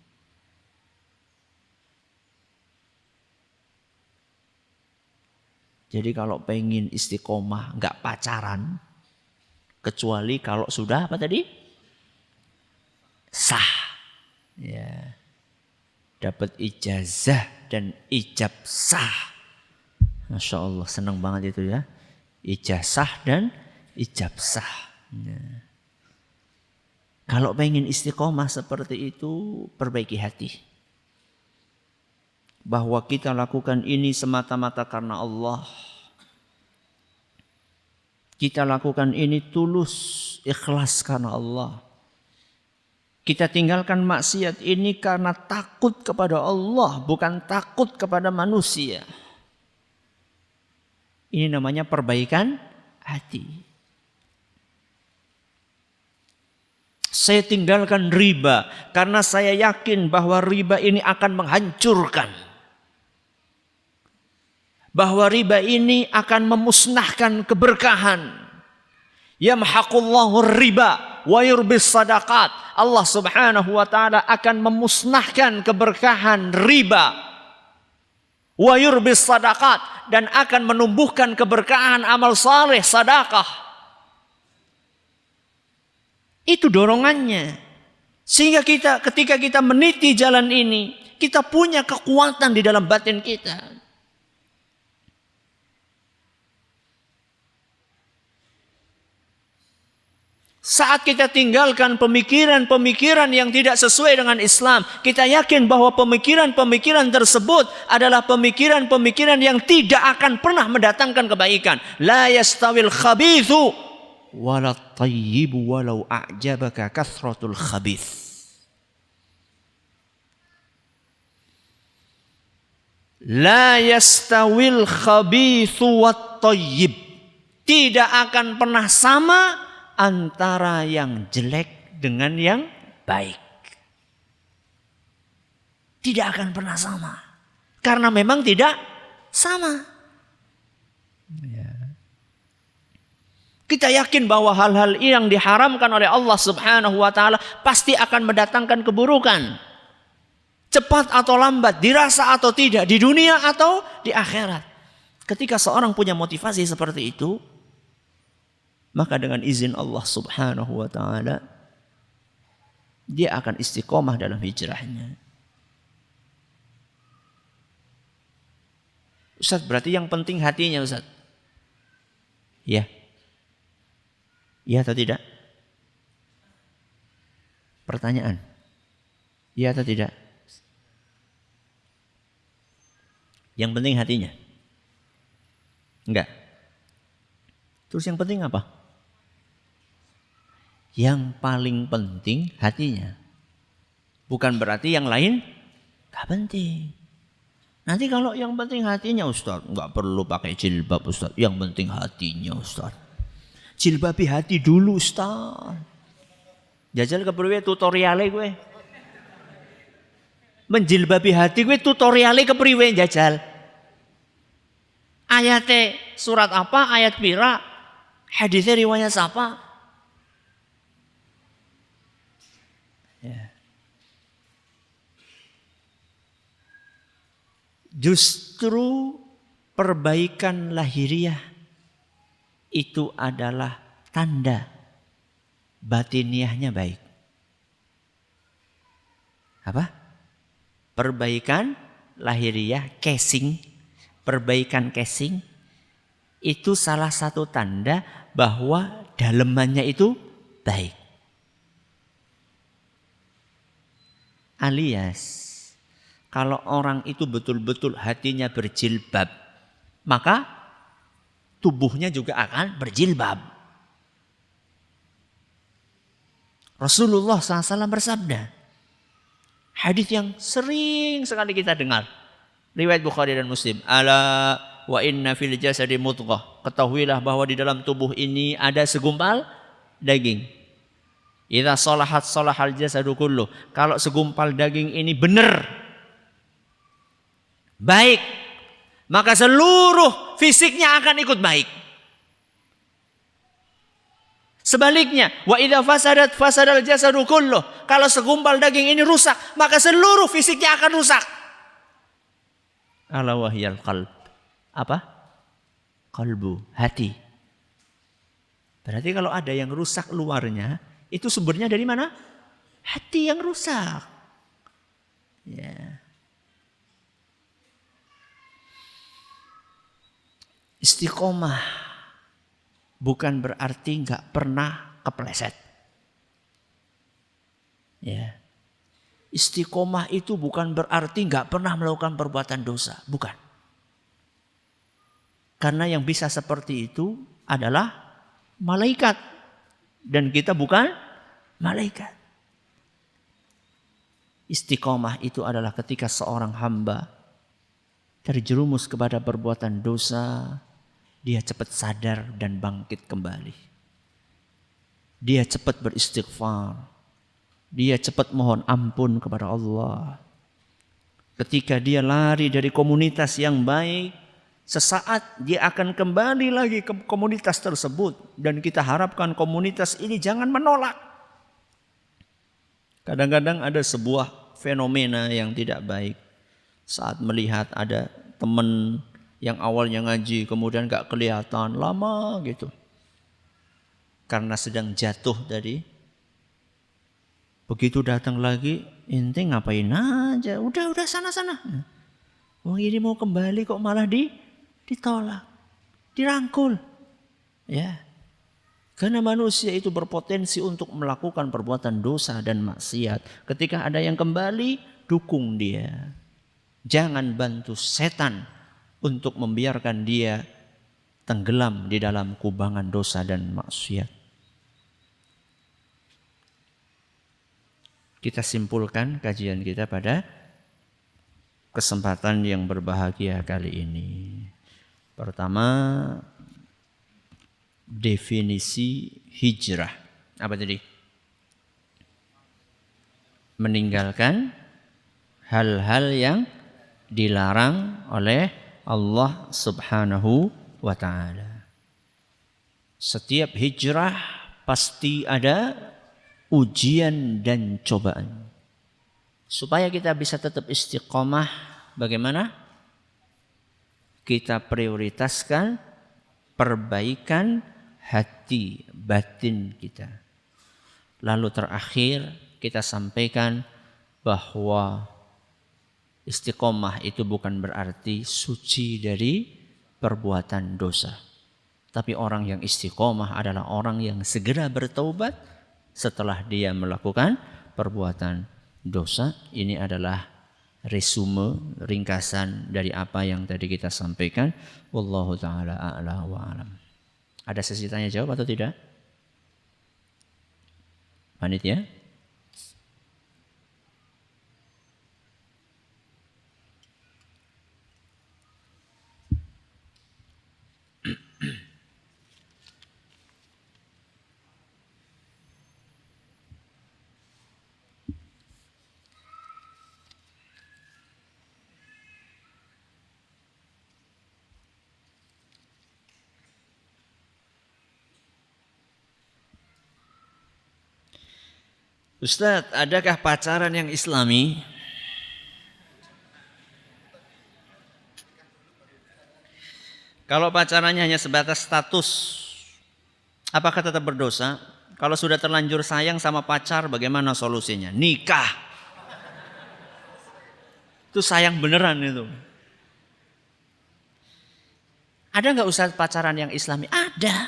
Jadi kalau pengen istiqomah nggak pacaran, kecuali kalau sudah apa tadi? Sah. Ya. Dapat ijazah dan ijab sah. Masya Allah, senang banget itu ya. Ijazah dan ijab sah. Ya. Kalau pengen istiqomah seperti itu, perbaiki hati. Bahwa kita lakukan ini semata-mata karena Allah. Kita lakukan ini tulus, ikhlas karena Allah. Kita tinggalkan maksiat ini karena takut kepada Allah, bukan takut kepada manusia. Ini namanya perbaikan hati. Saya tinggalkan riba karena saya yakin bahwa riba ini akan menghancurkan. Bahwa riba ini akan memusnahkan keberkahan. Yamhaqullahu riba wa yurbis sadaqat. Allah Subhanahu wa taala akan memusnahkan keberkahan riba. Wa yurbis sadaqat, dan akan menumbuhkan keberkahan amal saleh, sedekah. Itu dorongannya. Sehingga ketika kita meniti jalan ini, kita punya kekuatan di dalam batin kita. Saat kita tinggalkan pemikiran-pemikiran yang tidak sesuai dengan Islam, kita yakin bahwa pemikiran-pemikiran tersebut adalah pemikiran-pemikiran yang tidak akan pernah mendatangkan kebaikan. La yastawil khabithu wala tayyibu walau a'jabaka kathratul khabith. La yastawil khabithu wat tayyib. Tidak akan pernah sama antara yang jelek dengan yang baik. Tidak akan pernah sama. Karena memang tidak sama. Ya. Kita yakin bahwa hal-hal yang diharamkan oleh Allah Subhanahu wa taala pasti akan mendatangkan keburukan. Cepat atau lambat, dirasa atau tidak, di dunia atau di akhirat. Ketika seorang punya motivasi seperti itu, maka dengan izin Allah Subhanahu wa taala dia akan istiqomah dalam hijrahnya. Ustaz, berarti yang penting hatinya, Ustaz. Ya. Ya atau tidak? Pertanyaan. Ya atau tidak? Yang penting hatinya. Enggak. Terus yang penting apa? Yang paling penting hatinya. Bukan berarti yang lain gak penting. Nanti kalau yang penting hatinya Ustaz, gak perlu pakai jilbab Ustaz. Yang penting hatinya Ustaz. Jilbabi hati dulu Ustaz. Jajal kepriwe tutorialnya gue. Menjilbabi hati gue tutorialnya kepriwe jajal. Ayatnya surat apa, ayat pira, hadisnya riwayat siapa. Ya. Justru perbaikan lahiriah itu adalah tanda batiniahnya baik. Apa? Perbaikan lahiriah, perbaikan casing itu salah satu tanda bahwa dalemannya itu baik. Alias kalau orang itu betul-betul hatinya berjilbab, maka tubuhnya juga akan berjilbab. Rasulullah SAW bersabda, hadis yang sering sekali kita dengar, riwayat Bukhari dan Muslim, ala wa inna fil jasadi mudghah, ketahuilah bahwa di dalam tubuh ini ada segumpal daging. Idza salahat salahal jasadu kullu, kalau segumpal daging ini benar, baik, maka seluruh fisiknya akan ikut baik. Sebaliknya, wa idza fasadat fasadal jasadu kullu, kalau segumpal daging ini rusak, maka seluruh fisiknya akan rusak. Ala wahyal qalb. Apa? Qalbu, hati. Berarti kalau ada yang rusak luarnya, itu sumbernya dari mana? Hati yang rusak. Ya. Istiqomah bukan berarti nggak pernah kepleset. Ya. Istiqomah itu bukan berarti nggak pernah melakukan perbuatan dosa, bukan. Karena yang bisa seperti itu adalah malaikat. Dan kita bukan malaikat. Istiqomah itu adalah ketika seorang hamba terjerumus kepada perbuatan dosa, dia cepat sadar dan bangkit kembali. Dia cepat beristighfar. Dia cepat mohon ampun kepada Allah. Ketika dia lari dari komunitas yang baik, sesaat dia akan kembali lagi ke komunitas tersebut. Dan kita harapkan komunitas ini jangan menolak. Kadang-kadang ada sebuah fenomena yang tidak baik. Saat melihat ada teman yang awalnya ngaji kemudian gak kelihatan lama gitu. Karena sedang jatuh tadi. Begitu datang lagi, ente ngapain aja? Udah sana-sana. Wong ini mau kembali kok malah ditolak, dirangkul. Ya. Karena manusia itu berpotensi untuk melakukan perbuatan dosa dan maksiat. Ketika ada yang kembali, dukung dia. Jangan bantu setan untuk membiarkan dia tenggelam di dalam kubangan dosa dan maksiat. Kita simpulkan kajian kita pada kesempatan yang berbahagia kali ini. Pertama, definisi hijrah. Apa tadi? Meninggalkan hal-hal yang dilarang oleh Allah Subhanahu wa ta'ala. Setiap hijrah pasti ada ujian dan cobaan. Supaya kita bisa tetap istiqomah, bagaimana? Kita prioritaskan perbaikan hati batin kita. Lalu terakhir kita sampaikan bahwa istiqomah itu bukan berarti suci dari perbuatan dosa. Tapi orang yang istiqomah adalah orang yang segera bertaubat setelah dia melakukan perbuatan dosa. Ini adalah resume, ringkasan dari apa yang tadi kita sampaikan. Wallahu ta'ala a'la wa alam. Ada sesi tanya jawab atau tidak? Panitia? Ustadz, adakah pacaran yang islami? Kalau pacarannya hanya sebatas status, apakah tetap berdosa? Kalau sudah terlanjur sayang sama pacar, bagaimana solusinya? Nikah. Itu sayang beneran itu. Ada nggak Ustadz pacaran yang islami? Ada.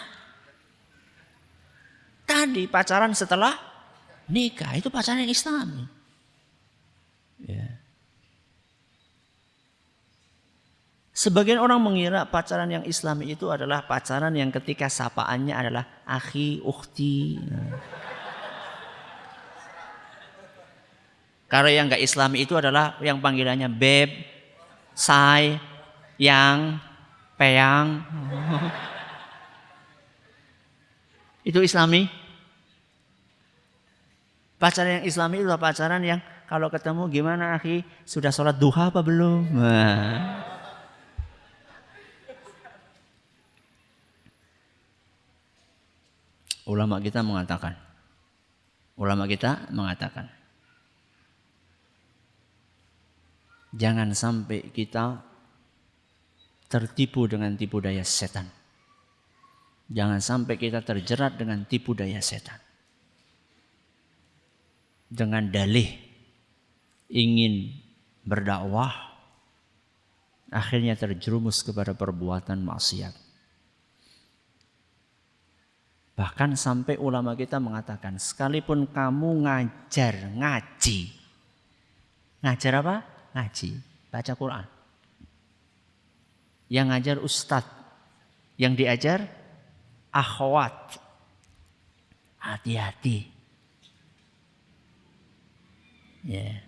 Tadi pacaran setelah nikah itu pacaran yang islami. Ya. Sebagian orang mengira pacaran yang islami itu adalah pacaran yang ketika sapaannya adalah akhi, ukhti. Kalau yang nggak islami itu adalah yang panggilannya beb, say, yang, peyang. Itu islami. Pacaran yang islami itu adalah pacaran yang kalau ketemu gimana akhi, sudah sholat duha apa belum? Nah. Ulama kita mengatakan, jangan sampai kita tertipu dengan tipu daya setan. Jangan sampai kita terjerat dengan tipu daya setan. Dengan dalih ingin berdakwah, akhirnya terjerumus kepada perbuatan maksiat. Bahkan sampai ulama kita mengatakan, sekalipun kamu ngaji. Ngajar apa? Ngaji, baca Quran. Yang ngajar ustadz, yang diajar akhwat. Hati-hati. Ya.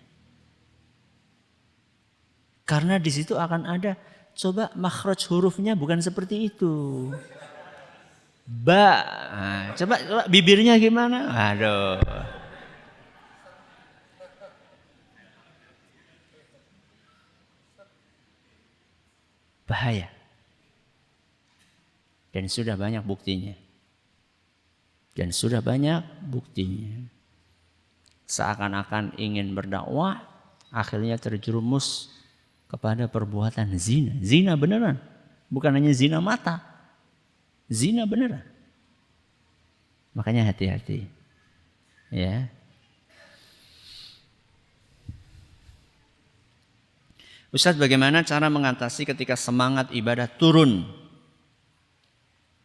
Karena di situ akan ada, coba makhraj hurufnya bukan seperti itu. Ba, nah, coba bibirnya gimana? Aduh. Bahaya. Dan sudah banyak buktinya. Seakan-akan ingin berdakwah, akhirnya terjerumus kepada perbuatan zina. Zina beneran, bukan hanya zina mata. Zina beneran. Makanya hati-hati. Ya. Ustadz, bagaimana cara mengatasi ketika semangat ibadah turun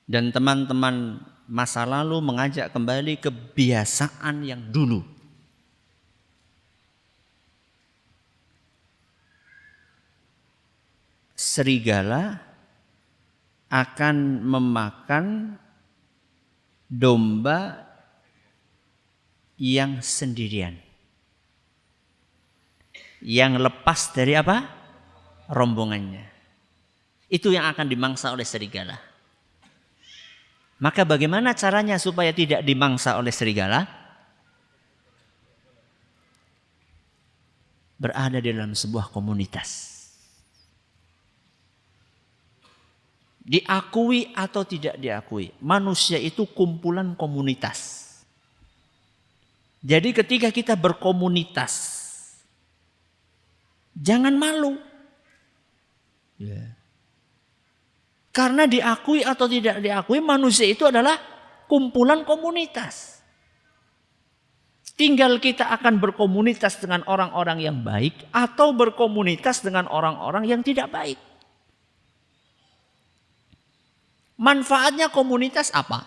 dan teman-teman masa lalu mengajak kembali kebiasaan yang dulu? Serigala akan memakan domba yang sendirian, yang lepas dari apa? Rombongannya. Itu yang akan dimangsa oleh serigala. Maka bagaimana caranya supaya tidak dimangsa oleh serigala? Berada di dalam sebuah komunitas. Diakui atau tidak diakui, manusia itu kumpulan komunitas. Jadi ketika kita berkomunitas, jangan malu. Karena diakui atau tidak diakui, manusia itu adalah kumpulan komunitas. Tinggal kita akan berkomunitas dengan orang-orang yang baik atau berkomunitas dengan orang-orang yang tidak baik. Manfaatnya komunitas apa?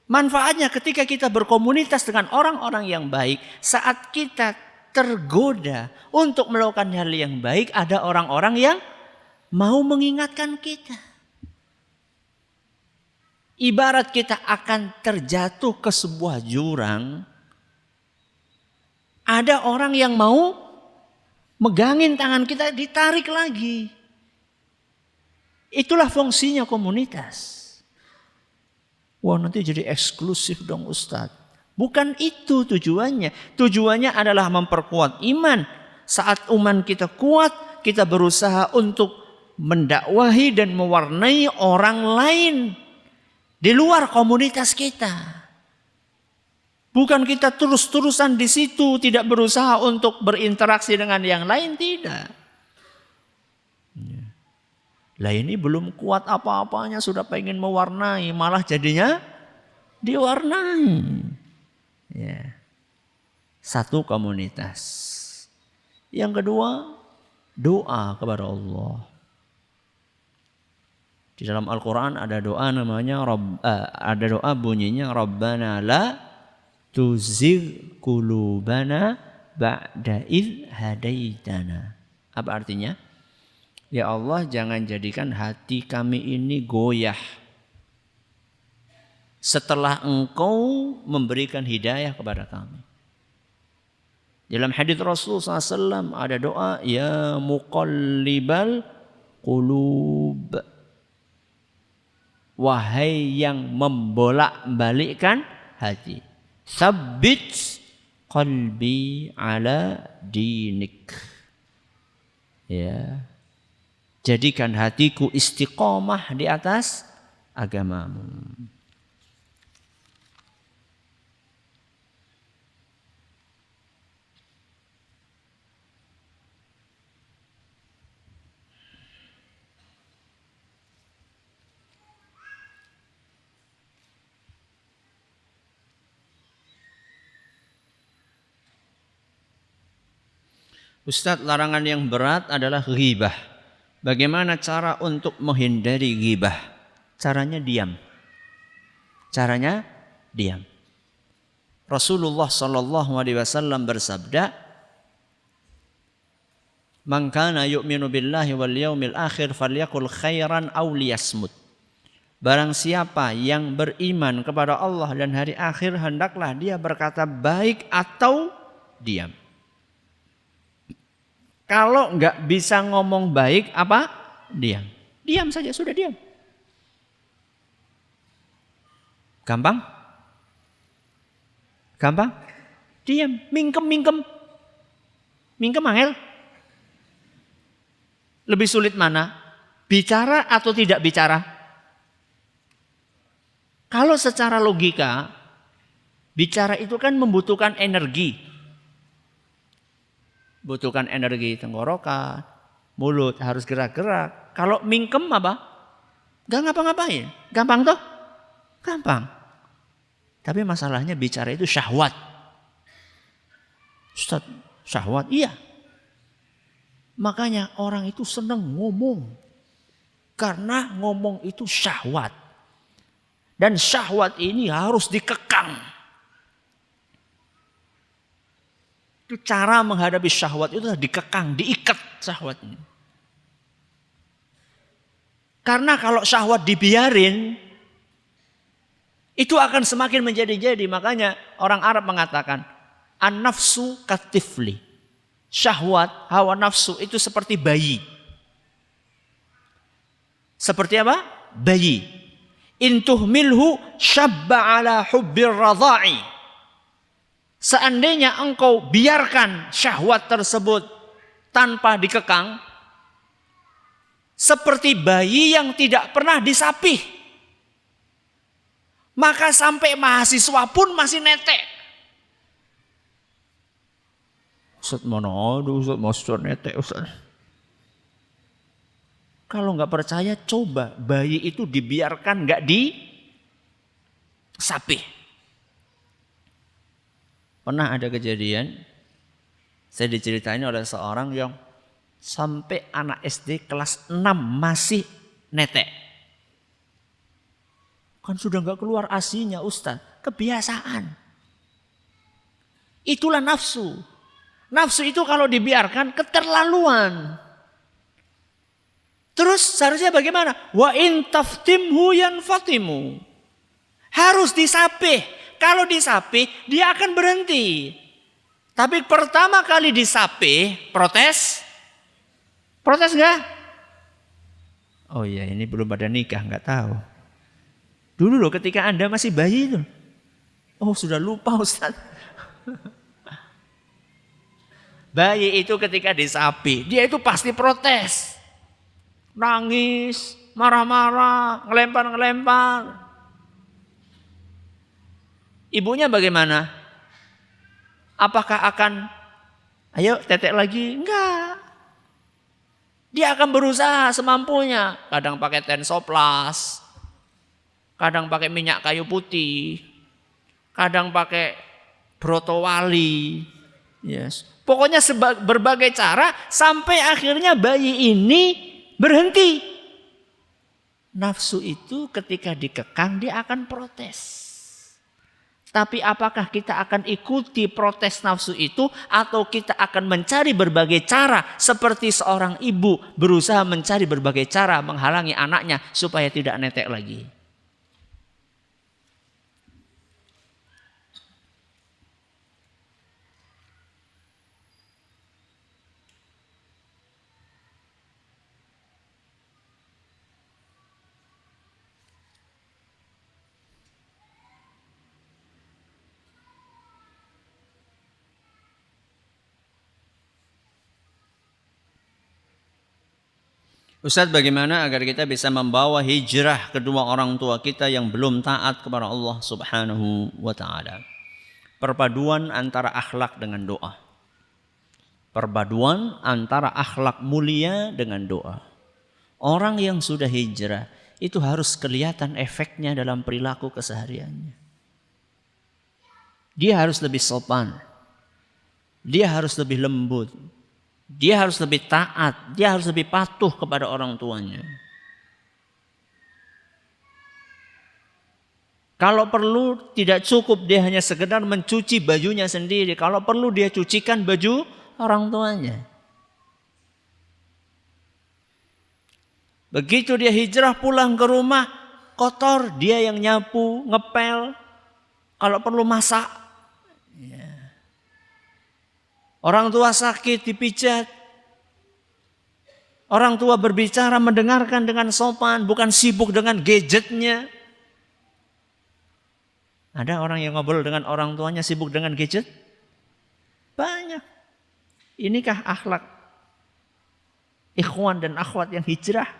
Manfaatnya ketika kita berkomunitas dengan orang-orang yang baik, saat kita tergoda untuk melakukan hal yang baik, ada orang-orang yang mau mengingatkan kita. Ibarat kita akan terjatuh ke sebuah jurang, ada orang yang mau megangin tangan kita, ditarik lagi. Itulah fungsinya komunitas. Wah, nanti jadi eksklusif dong Ustadz. Bukan itu tujuannya. Tujuannya adalah memperkuat iman. Saat iman kita kuat, kita berusaha untuk mendakwahi dan mewarnai orang lain di luar komunitas kita. Bukan kita terus-terusan di situ, tidak berusaha untuk berinteraksi dengan yang lain, tidak. Lah ini belum kuat apa-apanya sudah pengen mewarnai, malah jadinya diwarnai. Ya. Satu, komunitas. Yang kedua, doa kepada Allah. Di dalam Al-Quran ada doa namanya ada doa bunyinya Rabbana la tuzigh qulubana ba'da idh hadaitana. Apa artinya? Ya Allah, jangan jadikan hati kami ini goyah setelah Engkau memberikan hidayah kepada kami. Dalam hadis Rasul SAW ada doa, ya muqallibal qulub, wahai yang membolak-balikkan hati, tsabbit qalbi ala dinik. Ya. Jadikan hatiku istiqomah di atas agamamu. Ustadz, larangan yang berat adalah ghibah. Bagaimana cara untuk menghindari ghibah? Caranya diam. Caranya diam. Rasulullah SAW bersabda, "Man kana yu'minu billahi wal yaumil akhir falyaqul khairan aw liyasmut." Barang siapa yang beriman kepada Allah dan hari akhir, hendaklah dia berkata baik atau diam. Kalau enggak bisa ngomong baik, apa? Diam. Diam saja, sudah diam. Gampang? Gampang? Diam. Mingkem. Mingkem angel. Lebih sulit mana? Bicara atau tidak bicara? Kalau secara logika, bicara itu kan membutuhkan energi. Butuhkan energi tenggorokan, mulut harus gerak-gerak. Kalau mingkem apa? Gak ngapa-ngapain. Gampang toh? Gampang. Tapi masalahnya bicara itu syahwat. Ustaz, syahwat? Iya. Makanya orang itu senang ngomong. Karena ngomong itu syahwat. Dan syahwat ini harus dikekang. Itu cara menghadapi syahwat itu dikekang, diikat syahwat ini. Karena kalau syahwat dibiarin, itu akan semakin menjadi-jadi. Makanya orang Arab mengatakan, an-nafsu katifli. Syahwat, hawa nafsu itu seperti bayi. Seperti apa? Bayi. Intuh milhu syabba ala hubbir radha'i. Seandainya engkau biarkan syahwat tersebut tanpa dikekang, seperti bayi yang tidak pernah disapih, maka sampai mahasiswa pun masih netek. Ustaz mana ada Ustaz mahasiswa netek Ustaz. Kalau nggak percaya coba bayi itu dibiarkan nggak disapih. Pernah ada kejadian, saya diceritain oleh seorang yang sampai anak SD kelas 6 masih netek. Kan sudah gak keluar asinya Ustaz, kebiasaan. Itulah nafsu. Nafsu itu kalau dibiarkan keterlaluan. Terus seharusnya bagaimana? Wa in taftimhu yanfatimu. Harus disapih. Kalau disapih, dia akan berhenti. Tapi pertama kali disapih, protes? Protes enggak? Oh iya, ini belum pada nikah, enggak tahu. Dulu loh ketika Anda masih bayi itu. Oh sudah lupa Ustaz. Bayi itu ketika disapih, dia itu pasti protes. Nangis, marah-marah, ngelempar-ngelempar. Ibunya bagaimana? Apakah akan, ayo tetek lagi? Enggak. Dia akan berusaha semampunya. Kadang pakai tensoplas, kadang pakai minyak kayu putih, kadang pakai brotowali. Yes. Pokoknya berbagai cara sampai akhirnya bayi ini berhenti. Nafsu itu ketika dikekang dia akan protes. Tapi apakah kita akan ikuti protes nafsu itu atau kita akan mencari berbagai cara seperti seorang ibu berusaha mencari berbagai cara menghalangi anaknya supaya tidak netek lagi. Ustadz, bagaimana agar kita bisa membawa hijrah kedua orang tua kita yang belum taat kepada Allah Subhanahu wa ta'ala? Perpaduan antara akhlak dengan doa. Perpaduan antara akhlak mulia dengan doa. Orang yang sudah hijrah itu harus kelihatan efeknya dalam perilaku kesehariannya. Dia harus lebih sopan. Dia harus lebih lembut. Dia harus lebih taat, dia harus lebih patuh kepada orang tuanya. Kalau perlu tidak cukup dia hanya sekedar mencuci bajunya sendiri. Kalau perlu dia cucikan baju orang tuanya. Begitu dia hijrah pulang ke rumah, kotor, dia yang nyapu, ngepel. Kalau perlu masak. Orang tua sakit dipijat. Orang tua berbicara mendengarkan dengan sopan, bukan sibuk dengan gadgetnya. Ada orang yang ngobrol dengan orang tuanya sibuk dengan gadget? Banyak. Inikah akhlak ikhwan dan akhwat yang hijrah?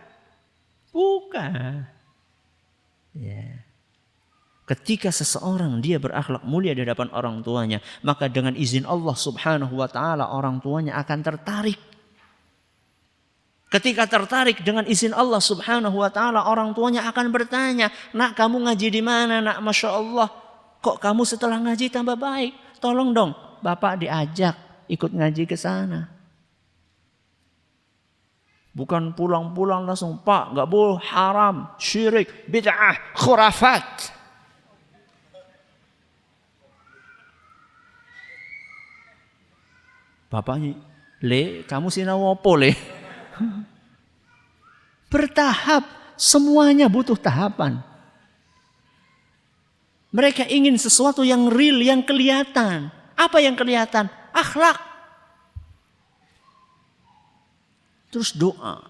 Bukan. Ya. Ketika seseorang dia berakhlak mulia di hadapan orang tuanya, maka dengan izin Allah Subhanahu wa ta'ala orang tuanya akan tertarik. Ketika tertarik dengan izin Allah Subhanahu wa ta'ala orang tuanya akan bertanya, "Nak, kamu ngaji di mana, Nak? Masya Allah, kok kamu setelah ngaji tambah baik? Tolong dong, Bapak diajak ikut ngaji ke sana." Bukan pulang-pulang langsung, "Pak, nggak boleh, haram, syirik, bid'ah, khurafat." Bapaknya, "Le, kamu sinau apa, Le?" Bertahap, semuanya butuh tahapan. Mereka ingin sesuatu yang real, yang kelihatan. Apa yang kelihatan? Akhlak. Terus doa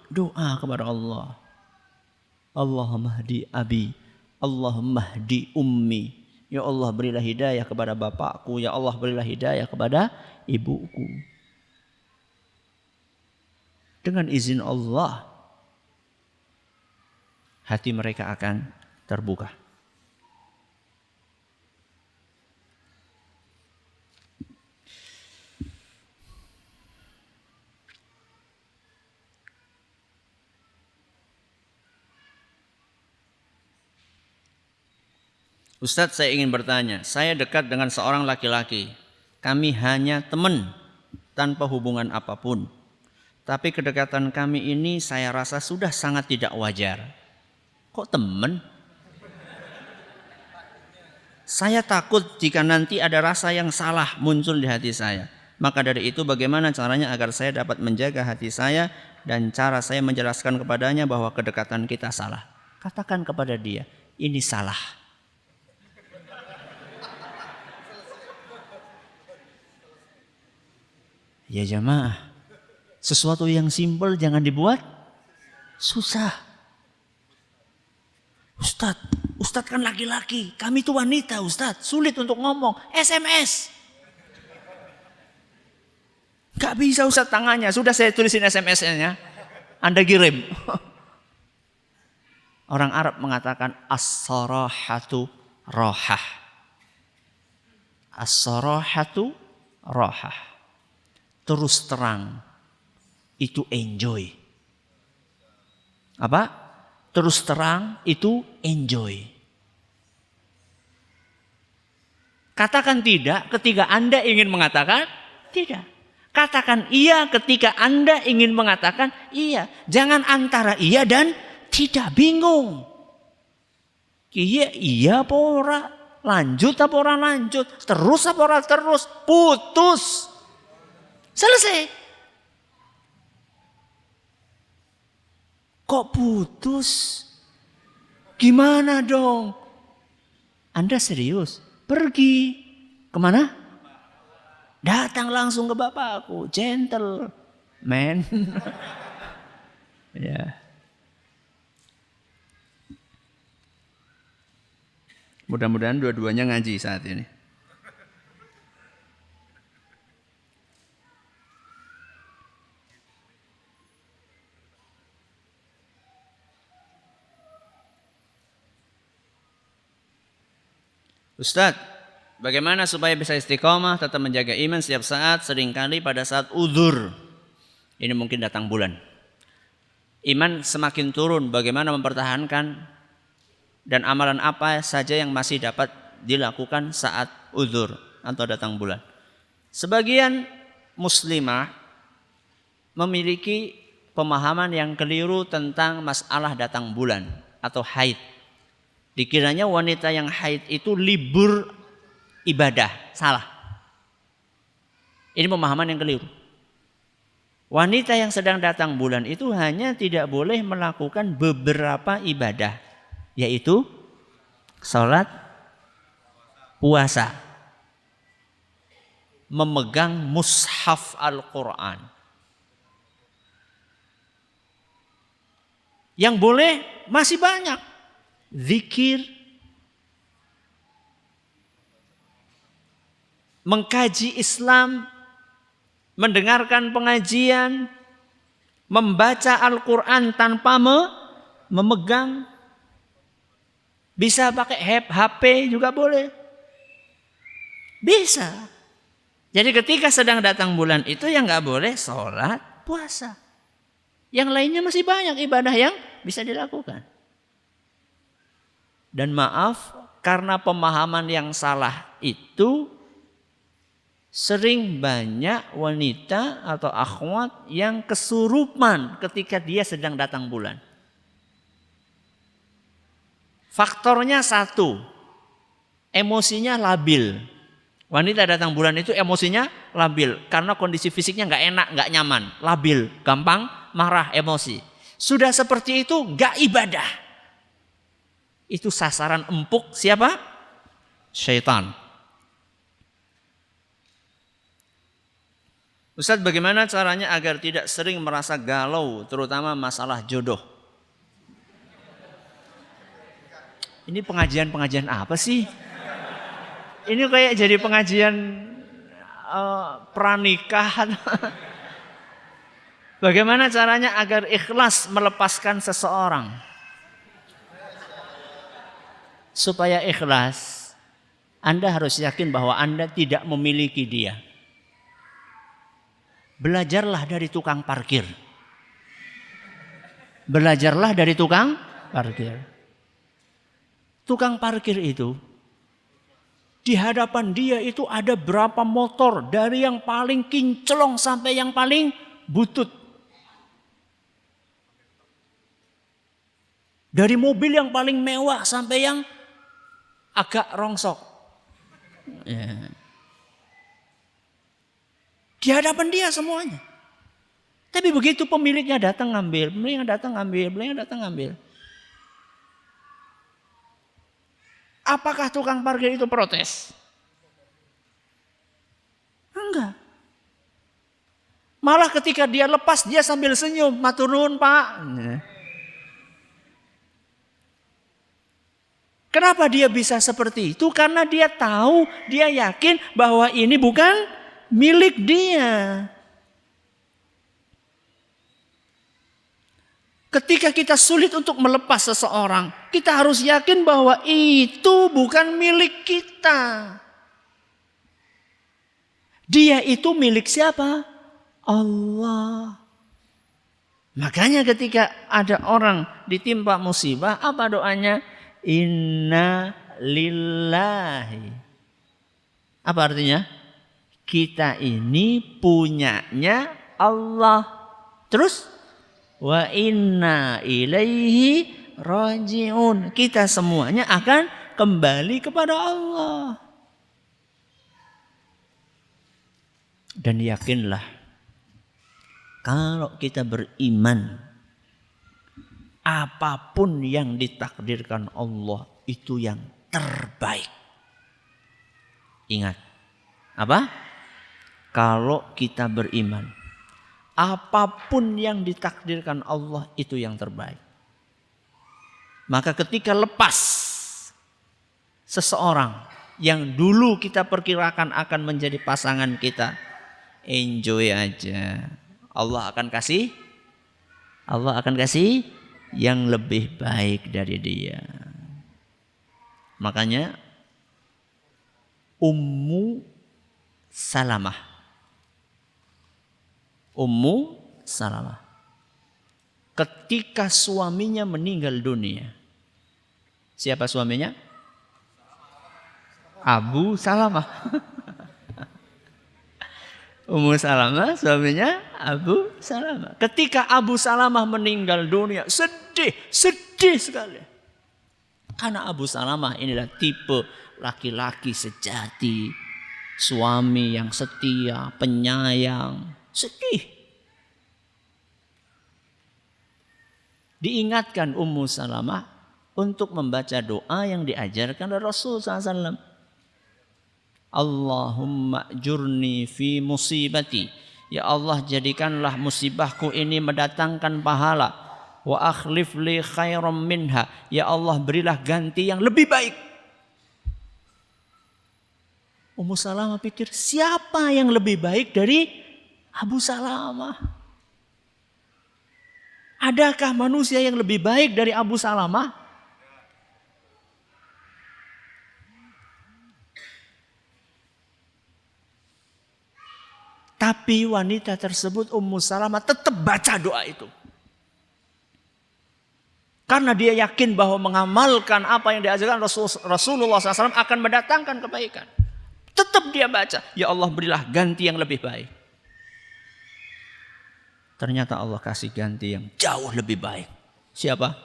kepada Allah. Allahumma hdi abi, Allahumma hdi ummi. Ya Allah, berilah hidayah kepada bapakku. Ya Allah, berilah hidayah kepada ibuku. Dengan izin Allah, hati mereka akan terbuka. Ustadz, saya ingin bertanya, saya dekat dengan seorang laki-laki. Kami hanya teman tanpa hubungan apapun. Tapi kedekatan kami ini saya rasa sudah sangat tidak wajar. Kok teman? Saya takut jika nanti ada rasa yang salah muncul di hati saya. Maka dari itu bagaimana caranya agar saya dapat menjaga hati saya dan cara saya menjelaskan kepadanya bahwa kedekatan kita salah. Katakan kepada dia, ini salah. Ya jamaah, sesuatu yang simpel jangan dibuat susah. Ustadz kan laki-laki, kami itu wanita Ustadz, sulit untuk ngomong, SMS. Gak bisa Ustadz tangannya, sudah saya tulisin SMS-nya, Anda kirim. Orang Arab mengatakan as-sarahatu rohah. As-sarahatu rohah. Terus terang, itu enjoy. Apa? Terus terang, itu enjoy. Katakan tidak ketika Anda ingin mengatakan tidak. Katakan iya ketika Anda ingin mengatakan iya. Jangan antara iya dan tidak, bingung. Iya apa ora? Lanjut apa ora lanjut? Terus apa ora terus? Putus. Selesai. Kok putus? Gimana dong? Anda serius? Pergi. Kemana? Datang langsung ke bapakku, gentleman. Ya. Mudah-mudahan dua-duanya ngaji saat ini. Ustadz, bagaimana supaya bisa istiqomah, tetap menjaga iman setiap saat, seringkali pada saat uzur. Ini mungkin datang bulan. Iman semakin turun, bagaimana mempertahankan dan amalan apa saja yang masih dapat dilakukan saat uzur atau datang bulan. Sebagian muslimah memiliki pemahaman yang keliru tentang masalah datang bulan atau haid. Dikiranya wanita yang haid itu libur ibadah. Salah. Ini pemahaman yang keliru. Wanita yang sedang datang bulan itu hanya tidak boleh melakukan beberapa ibadah, yaitu salat, puasa, memegang mushaf Al-Quran. Yang boleh masih banyak. Zikir, mengkaji Islam, mendengarkan pengajian, membaca Al-Quran tanpa memegang. Bisa pakai HP juga boleh. Bisa. Jadi ketika sedang datang bulan itu yang gak boleh sholat, puasa. Yang lainnya masih banyak ibadah yang bisa dilakukan. Dan maaf, karena pemahaman yang salah itu sering banyak wanita atau akhwat yang kesurupan ketika dia sedang datang bulan. Faktornya satu, emosinya labil. Wanita datang bulan itu emosinya labil karena kondisi fisiknya nggak enak, nggak nyaman, labil, gampang marah, emosi. Sudah seperti itu nggak ibadah. Itu sasaran empuk siapa? Syaitan. Ustadz, bagaimana caranya agar tidak sering merasa galau, terutama masalah jodoh? Ini pengajian-pengajian apa sih? Ini kayak jadi pengajian pernikahan. Bagaimana caranya agar ikhlas melepaskan seseorang? Supaya ikhlas, Anda harus yakin bahwa Anda tidak memiliki dia. Belajarlah dari tukang parkir. Belajarlah dari tukang parkir. Tukang parkir itu, di hadapan dia itu ada berapa motor, dari yang paling kinclong sampai yang paling butut. Dari mobil yang paling mewah sampai yang agak rongsok. Ya. Di hadapan dia semuanya. Tapi begitu pemiliknya datang ngambil, pemiliknya datang ngambil. Apakah tukang parkir itu protes? Enggak. Malah ketika dia lepas, dia sambil senyum, matur nuwun Pak. Kenapa dia bisa seperti itu? Karena dia tahu, dia yakin bahwa ini bukan milik dia. Ketika kita sulit untuk melepas seseorang, kita harus yakin bahwa itu bukan milik kita. Dia itu milik siapa? Allah. Makanya ketika ada orang ditimpa musibah, apa doanya? Inna lillahi. Apa artinya? Kita ini punyanya Allah. Terus? Wa inna ilaihi raji'un. Kita semuanya akan kembali kepada Allah. Dan yakinlah, kalau kita beriman, apapun yang ditakdirkan Allah itu yang terbaik. Ingat, apa? Kalau kita beriman, apapun yang ditakdirkan Allah itu yang terbaik. Maka ketika lepas seseorang yang dulu kita perkirakan akan menjadi pasangan kita, enjoy aja. Allah akan kasih yang lebih baik dari dia. Makanya Ummu Salamah ketika suaminya meninggal dunia. Siapa suaminya? Abu Salamah. Ummu Salamah suaminya Abu Salamah. Ketika Abu Salamah meninggal dunia, sedih sekali. Karena Abu Salamah inilah tipe laki-laki sejati, suami yang setia, penyayang, sedih. Diingatkan Ummu Salamah untuk membaca doa yang diajarkan oleh Rasul SAW. Allahumma jurni fi musibati. Ya Allah, jadikanlah musibahku ini mendatangkan pahala. Wa akhlif li khairam minha. Ya Allah, berilah ganti yang lebih baik. Ummu Salamah pikir, siapa yang lebih baik dari Abu Salamah? Adakah manusia yang lebih baik dari Abu Salamah? Tapi wanita tersebut, Ummu Salamah, tetap baca doa itu. Karena dia yakin bahwa mengamalkan apa yang diajarkan Rasulullah SAW akan mendatangkan kebaikan. Tetap dia baca, ya Allah berilah ganti yang lebih baik. Ternyata Allah kasih ganti yang jauh lebih baik. Siapa?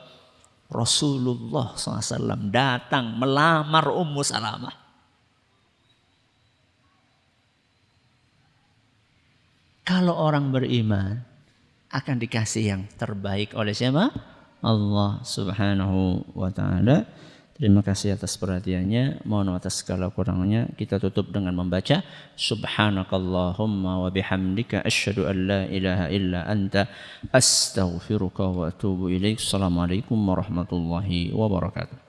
Rasulullah SAW datang melamar Ummu Salamah. Kalau orang beriman akan dikasih yang terbaik oleh siapa? Allah Subhanahu wa ta'ala. Terima kasih atas perhatiannya. Mohon atas segala kurangnya. Kita tutup dengan membaca Subhanakallahumma wa bihamdika asyhadu an la ilaha illa anta astaghfiruka wa atubu ilaik. Assalamualaikum warahmatullahi wabarakatuh.